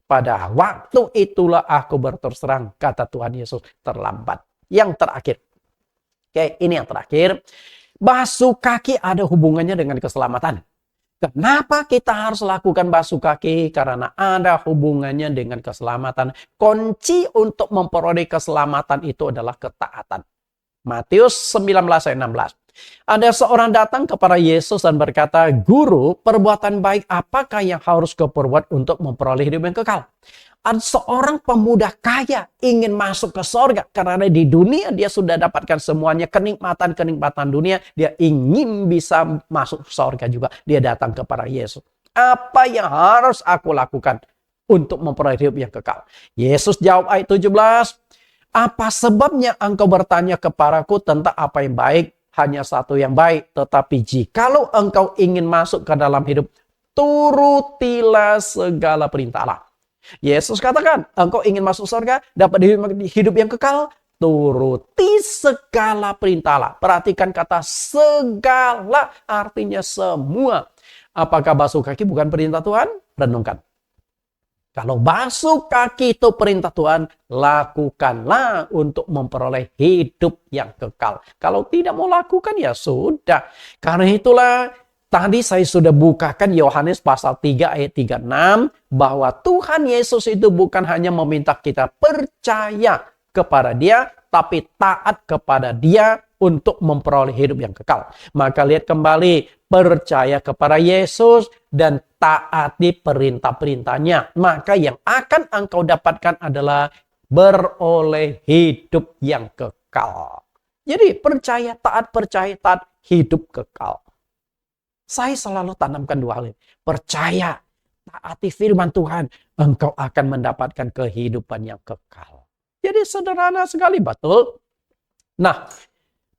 Pada waktu itulah aku berterus terang, kata Tuhan Yesus, terlambat. Yang terakhir. Oke, ini yang terakhir. Basuh kaki ada hubungannya dengan keselamatan. Kenapa kita harus lakukan basuh kaki? Karena ada hubungannya dengan keselamatan. Kunci untuk memperoleh keselamatan itu adalah ketaatan. Matius 19 ayat 16. Ada seorang datang kepada Yesus dan berkata, Guru, perbuatan baik apakah yang harus kau perbuat untuk memperoleh hidup yang kekal? Ada seorang pemuda kaya ingin masuk ke sorga. Karena di dunia dia sudah dapatkan semuanya. Kenikmatan dunia. Dia ingin bisa masuk ke sorga juga. Dia datang kepada Yesus. Apa yang harus aku lakukan untuk memperoleh hidup yang kekal? Yesus jawab ayat 17. Apa sebabnya engkau bertanya kepadaku tentang apa yang baik? Hanya satu yang baik. Tetapi jikalau engkau ingin masuk ke dalam hidup, turutilah segala perintah Allah. Yesus katakan, engkau ingin masuk surga, dapat hidup yang kekal, turuti segala perintah Allah. Perhatikan kata segala, artinya semua. Apakah basuh kaki bukan perintah Tuhan? Renungkan. Kalau basuh kaki itu perintah Tuhan, lakukanlah untuk memperoleh hidup yang kekal. Kalau tidak mau lakukan, ya sudah. Karena itulah tadi saya sudah bukakan Yohanes pasal 3 ayat 36, bahwa Tuhan Yesus itu bukan hanya meminta kita percaya kepada Dia, tapi taat kepada Dia untuk memperoleh hidup yang kekal. Maka lihat kembali, percaya kepada Yesus dan taati perintah-perintahnya. Maka yang akan engkau dapatkan adalah beroleh hidup yang kekal. Jadi percaya, taat, hidup kekal. Saya selalu tanamkan dua hal ini. Percaya, taati firman Tuhan, engkau akan mendapatkan kehidupan yang kekal. Jadi sederhana sekali, betul? Nah,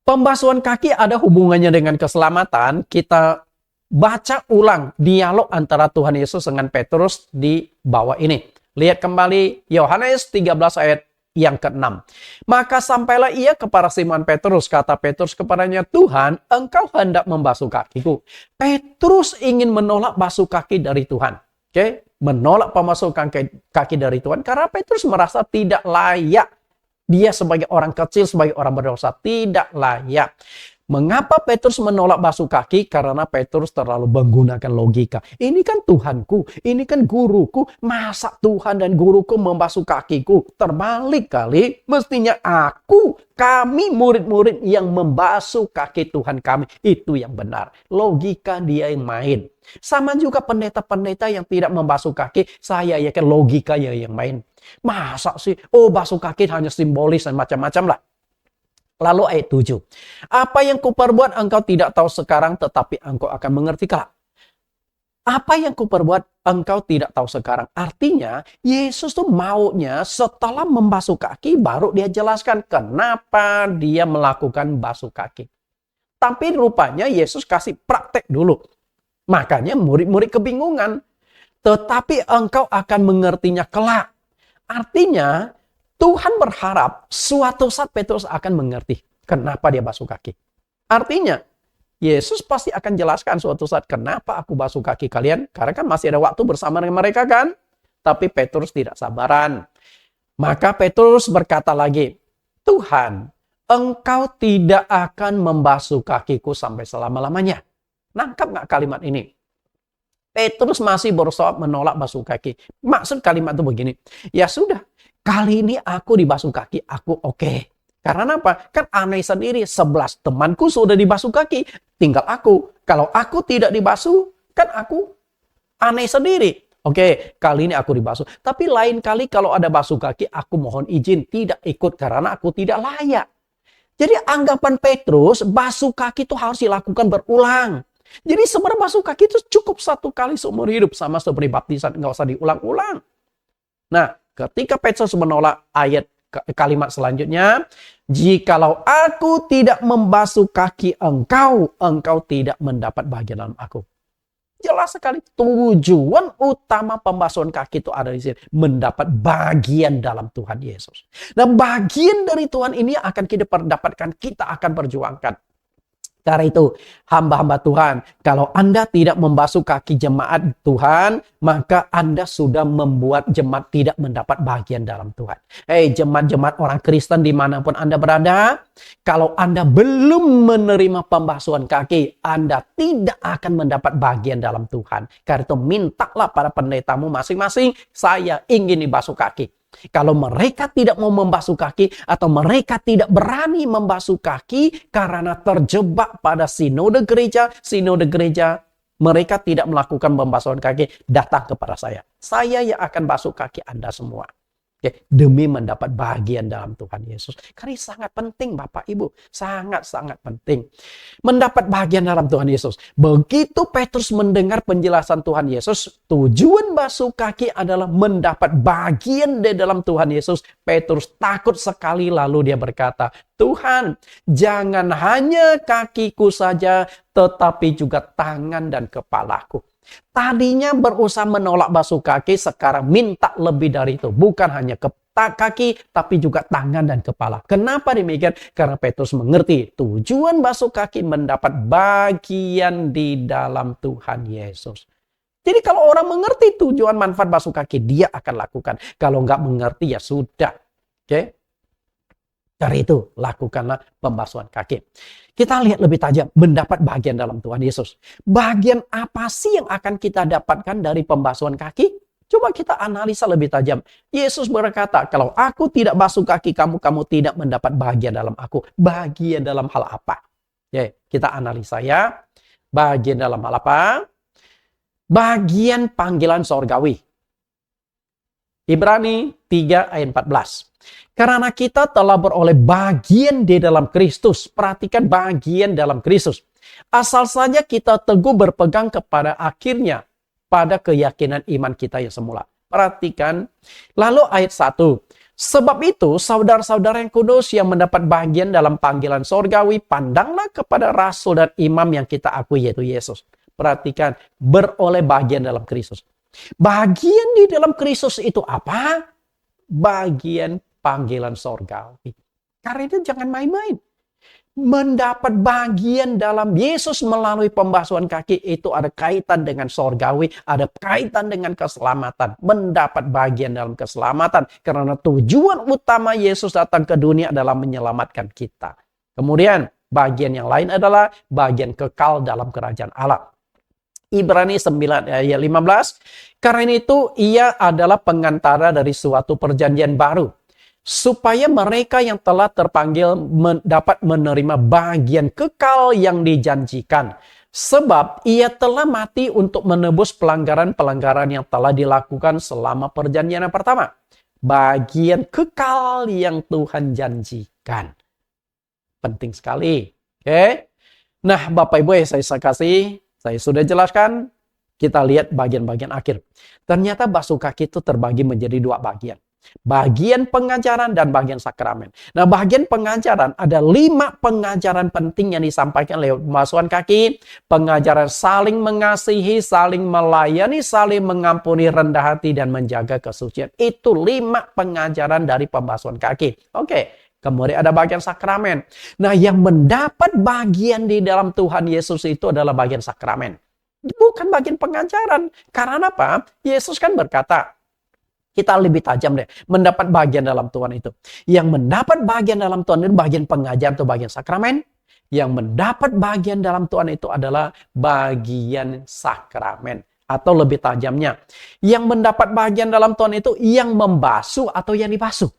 pembasuhan kaki ada hubungannya dengan keselamatan. Kita baca ulang dialog antara Tuhan Yesus dengan Petrus di bawah ini. Lihat kembali Yohanes 13 ayat yang ke-6. Maka sampailah ia kepada Simon Petrus. Kata Petrus kepadanya, Tuhan, engkau hendak membasuh kakiku. Petrus ingin menolak basuh kaki dari Tuhan. Menolak pembasuhan kaki dari Tuhan karena Petrus merasa tidak layak. Dia sebagai orang kecil, sebagai orang berdosa, tidak layak. Mengapa Petrus menolak basuh kaki? Karena Petrus terlalu menggunakan logika. Ini kan Tuhanku, ini kan guruku. Masa Tuhan dan guruku membasuh kakiku? Terbalik kali. Mestinya kami murid-murid yang membasuh kaki Tuhan kami. Itu yang benar. Logika dia yang main. Sama juga pendeta-pendeta yang tidak membasuh kaki. Saya yakin logika yang main. Masa sih? Basuh kaki hanya simbolis dan macam-macam lah. Lalu ayat 7. Apa yang kuperbuat engkau tidak tahu sekarang, tetapi engkau akan mengerti kelak. Apa yang kuperbuat engkau tidak tahu sekarang. Artinya, Yesus tuh maunya setelah membasuh kaki, baru dia jelaskan kenapa dia melakukan basuh kaki. Tapi rupanya Yesus kasih praktek dulu. Makanya murid-murid kebingungan. Tetapi engkau akan mengertinya kelak. Artinya, Tuhan berharap suatu saat Petrus akan mengerti kenapa dia basuh kaki. Artinya, Yesus pasti akan jelaskan suatu saat kenapa aku basuh kaki kalian. Karena kan masih ada waktu bersama dengan mereka kan. Tapi Petrus tidak sabaran. Maka Petrus berkata lagi, Tuhan, engkau tidak akan membasuh kakiku sampai selama-lamanya. Nangkap nggak kalimat ini? Petrus masih berusaha menolak basuh kaki. Maksud kalimat itu begini. Ya sudah. Kali ini aku dibasuh kaki, aku oke. Karena apa? Kan aneh sendiri, 11 temanku sudah dibasuh kaki, tinggal aku. Kalau aku tidak dibasuh, kan aku aneh sendiri. Oke, kali ini aku dibasuh. Tapi lain kali kalau ada basuh kaki, aku mohon izin tidak ikut karena aku tidak layak. Jadi anggapan Petrus, basuh kaki itu harus dilakukan berulang. Jadi sebenarnya basuh kaki itu cukup satu kali seumur hidup, sama seperti baptisan, nggak usah diulang-ulang. Nah, ketika Petrus menolak ayat kalimat selanjutnya, jikalau aku tidak membasuh kaki engkau tidak mendapat bagian dalam aku. Jelas sekali tujuan utama pembasuhan kaki itu ada di sini, mendapat bagian dalam Tuhan Yesus. Nah, bagian dari Tuhan ini akan kita dapatkan, kita akan perjuangkan. Karena itu, hamba-hamba Tuhan, kalau Anda tidak membasuh kaki jemaat Tuhan, maka Anda sudah membuat jemaat tidak mendapat bagian dalam Tuhan. Jemaat-jemaat orang Kristen dimanapun Anda berada, kalau Anda belum menerima pembasuhan kaki, Anda tidak akan mendapat bagian dalam Tuhan. Karena itu, mintalah pada pendetamu masing-masing, saya ingin dibasuh kaki. Kalau mereka tidak mau membasuh kaki atau mereka tidak berani membasuh kaki karena terjebak pada sinode gereja, mereka tidak melakukan pembasuhan kaki, datang kepada saya. Saya yang akan basuh kaki Anda semua. Demi mendapat bagian dalam Tuhan Yesus. Karena sangat penting Bapak Ibu. Sangat-sangat penting. Mendapat bagian dalam Tuhan Yesus. Begitu Petrus mendengar penjelasan Tuhan Yesus, tujuan basuh kaki adalah mendapat bagian di dalam Tuhan Yesus. Petrus takut sekali lalu dia berkata, Tuhan, jangan hanya kakiku saja, tetapi juga tangan dan kepalaku. Tadinya berusaha menolak basuh kaki, sekarang minta lebih dari itu. Bukan hanya kaki, tapi juga tangan dan kepala. Kenapa demikian? Karena Petrus mengerti tujuan basuh kaki mendapat bagian di dalam Tuhan Yesus. Jadi kalau orang mengerti tujuan manfaat basuh kaki, dia akan lakukan. Kalau nggak mengerti, ya sudah. Oke? Karena itu, lakukanlah pembasuhan kaki. Kita lihat lebih tajam, mendapat bagian dalam Tuhan Yesus. Bagian apa sih yang akan kita dapatkan dari pembasuhan kaki? Coba kita analisa lebih tajam. Yesus berkata, kalau aku tidak basuh kaki kamu, kamu tidak mendapat bagian dalam aku. Bagian dalam hal apa? Oke, kita analisa ya. Bagian dalam hal apa? Bagian panggilan sorgawi. Ibrani 3 ayat 14. Karena kita telah beroleh bagian di dalam Kristus. Perhatikan bagian dalam Kristus. Asal saja kita teguh berpegang kepada akhirnya pada keyakinan iman kita yang semula. Perhatikan. Lalu ayat 1. Sebab itu, saudara-saudara yang kudus yang mendapat bagian dalam panggilan sorgawi, pandanglah kepada rasul dan imam yang kita akui, yaitu Yesus. Perhatikan, beroleh bagian dalam Kristus. Bagian di dalam Kristus itu apa? Bagian panggilan sorgawi. Karena itu jangan main-main. Mendapat bagian dalam Yesus melalui pembasuhan kaki itu ada kaitan dengan sorgawi, ada kaitan dengan keselamatan. Mendapat bagian dalam keselamatan. Karena tujuan utama Yesus datang ke dunia adalah menyelamatkan kita. Kemudian bagian yang lain adalah bagian kekal dalam kerajaan Allah. Ibrani 9 ayat 15. Karena itu ia adalah pengantara dari suatu perjanjian baru, supaya mereka yang telah terpanggil dapat menerima bagian kekal yang dijanjikan. Sebab ia telah mati untuk menebus pelanggaran-pelanggaran yang telah dilakukan selama perjanjian yang pertama. Bagian kekal yang Tuhan janjikan. Penting sekali. Oke? Nah, Bapak Ibu yang saya kasih, saya sudah jelaskan, kita lihat bagian-bagian akhir. Ternyata basuh kaki itu terbagi menjadi dua bagian. Bagian pengajaran dan bagian sakramen. Nah, bagian pengajaran ada 5 pengajaran penting yang disampaikan lewat pembasuhan kaki. Pengajaran saling mengasihi, saling melayani, saling mengampuni, rendah hati, dan menjaga kesucian. Itu 5 pengajaran dari pembasuhan kaki. Oke. Kemudian ada bagian sakramen. Nah, yang mendapat bagian di dalam Tuhan Yesus itu adalah bagian sakramen. Bukan bagian pengajaran. Karena apa? Yesus kan berkata, kita lebih tajam deh, mendapat bagian dalam Tuhan itu. Yang mendapat bagian dalam Tuhan itu bagian pengajaran atau bagian sakramen. Yang mendapat bagian dalam Tuhan itu adalah bagian sakramen. Atau lebih tajamnya, yang mendapat bagian dalam Tuhan itu yang membasuh atau yang dibasuh.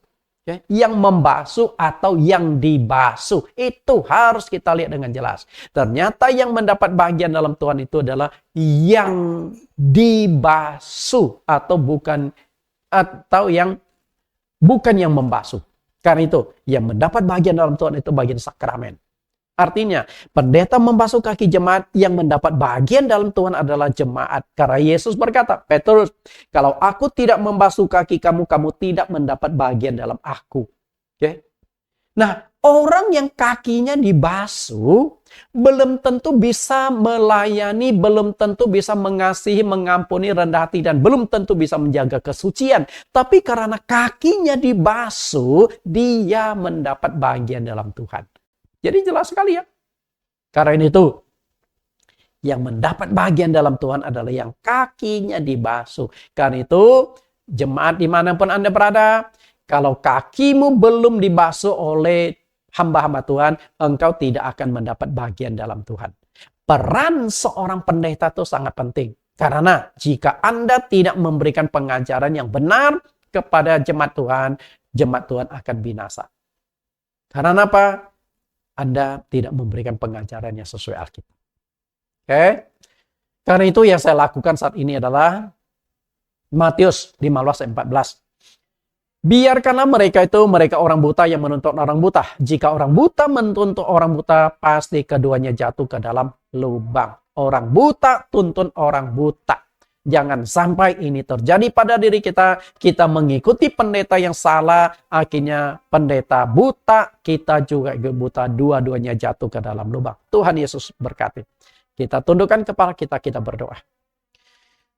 Yang membasuh atau yang dibasuh. Itu harus kita lihat dengan jelas. Ternyata yang mendapat bagian dalam Tuhan itu adalah yang dibasuh atau yang bukan yang membasuh. Karena itu yang mendapat bagian dalam Tuhan itu bagian sakramen. Artinya, pendeta membasuh kaki jemaat, yang mendapat bagian dalam Tuhan adalah jemaat. Karena Yesus berkata, Petrus, kalau aku tidak membasuh kaki kamu, kamu tidak mendapat bagian dalam aku. Oke? Nah, orang yang kakinya dibasuh, belum tentu bisa melayani, belum tentu bisa mengasihi, mengampuni, rendah hati, dan belum tentu bisa menjaga kesucian. Tapi karena kakinya dibasuh, dia mendapat bagian dalam Tuhan. Jadi jelas sekali ya. Karena itu, yang mendapat bagian dalam Tuhan adalah yang kakinya dibasuh. Karena itu, jemaat dimanapun Anda berada, kalau kakimu belum dibasuh oleh hamba-hamba Tuhan, engkau tidak akan mendapat bagian dalam Tuhan. Peran seorang pendeta itu sangat penting. Karena jika Anda tidak memberikan pengajaran yang benar kepada jemaat Tuhan akan binasa. Karena apa? Anda tidak memberikan pengajaran yang sesuai Alkitab. Oke? Karena itu yang saya lakukan saat ini adalah Matius 15:14. Biarkanlah mereka orang buta yang menuntut orang buta. Jika orang buta menuntut orang buta, pasti keduanya jatuh ke dalam lubang. Orang buta tuntun orang buta. Jangan sampai ini terjadi pada diri kita. Kita mengikuti pendeta yang salah, akhirnya pendeta buta, kita juga buta, dua-duanya jatuh ke dalam lubang. Tuhan Yesus berkati. Kita tundukkan kepala kita berdoa.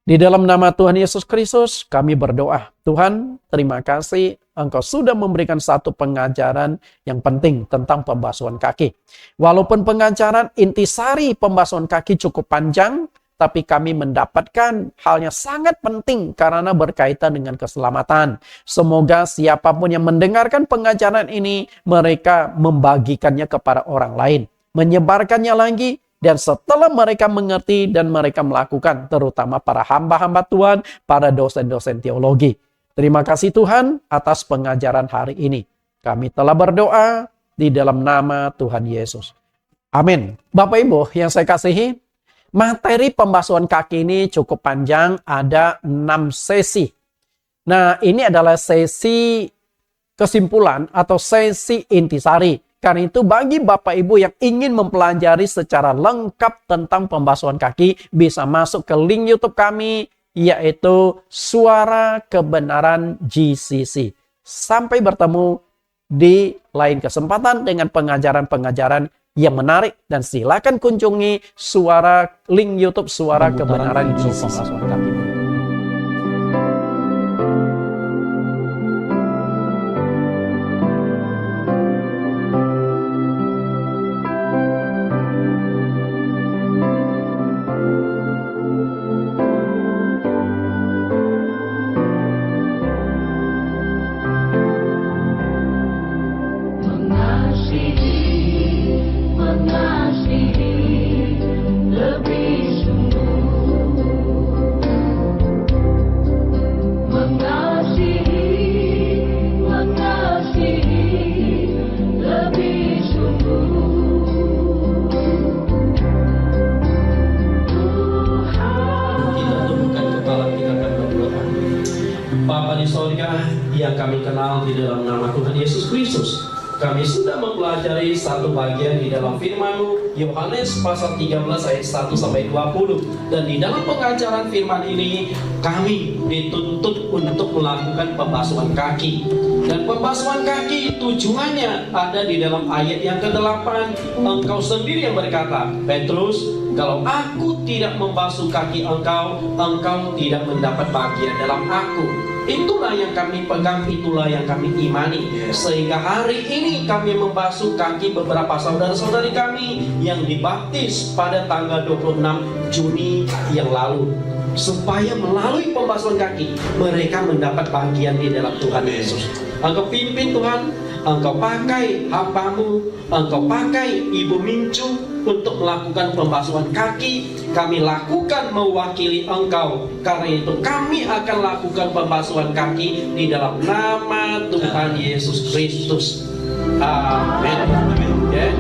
Di dalam nama Tuhan Yesus Kristus, kami berdoa. Tuhan, terima kasih Engkau sudah memberikan satu pengajaran yang penting tentang pembasuhan kaki. Walaupun pengajaran intisari pembasuhan kaki cukup panjang, tapi kami mendapatkan halnya sangat penting karena berkaitan dengan keselamatan. Semoga siapapun yang mendengarkan pengajaran ini, mereka membagikannya kepada orang lain, menyebarkannya lagi, dan setelah mereka mengerti dan mereka melakukan, terutama para hamba-hamba Tuhan, para dosen-dosen teologi. Terima kasih Tuhan atas pengajaran hari ini. Kami telah berdoa di dalam nama Tuhan Yesus. Amin. Bapak Ibu yang saya kasihi, materi pembasuhan kaki ini cukup panjang, ada 6 sesi. Nah, ini adalah sesi kesimpulan atau sesi intisari. Karena itu bagi Bapak Ibu yang ingin mempelajari secara lengkap tentang pembasuhan kaki, bisa masuk ke link YouTube kami, yaitu Suara Kebenaran GCC. Sampai bertemu di lain kesempatan dengan pengajaran-pengajaran yang menarik, dan silakan kunjungi link YouTube Suara Kebenaran GCC. Bapa di sorga yang kami kenal di dalam nama Tuhan Yesus Kristus, kami sudah mempelajari satu bagian di dalam firman-Mu, Yohanes pasal 13 ayat 1 sampai 20. Dan di dalam pengajaran firman ini, kami dituntut untuk melakukan pembasuhan kaki. Dan pembasuhan kaki tujuannya ada di dalam ayat yang ke-8. Engkau sendiri yang berkata, Petrus, kalau aku tidak membasuh kaki engkau, engkau tidak mendapat bagian dalam aku. Itulah yang kami pegang, itulah yang kami imani. Sehingga hari ini kami membasuh kaki beberapa saudara-saudari kami yang dibaptis pada tanggal 26 Juni yang lalu. Supaya melalui pembasuhan kaki, mereka mendapat bagian di dalam Tuhan Yesus. Engkau pimpin Tuhan, Engkau pakai hamba-Mu, Engkau pakai Ibu Mincu untuk melakukan pembasuhan kaki. Kami lakukan mewakili Engkau. Karena itu kami akan lakukan pembasuhan kaki di dalam nama Tuhan Yesus Kristus. Amin. Ya.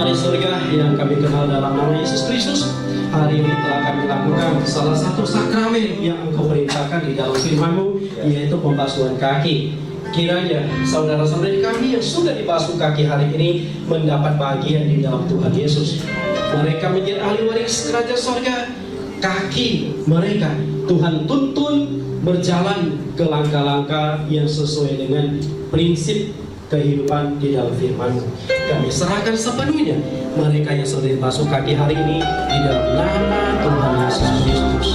Bapa di surga yang kami kenal dalam nama Yesus Kristus, hari ini telah kami lakukan salah satu sakramen yang Engkau perintahkan di dalam firman-Mu, yaitu pembasuhan kaki. Kiranya saudara-saudari kami yang sudah dibasuh kaki hari ini mendapat bagian di dalam Tuhan Yesus. Mereka menjadi ahli waris kerajaan surga. Kaki mereka Tuhan tuntun berjalan ke langkah-langkah yang sesuai dengan prinsip kehidupan di dalam firman-Mu. Kami serahkan sepenuhnya mereka yang sudah dibasuh kaki hari ini di dalam nama Tuhan Yesus Kristus.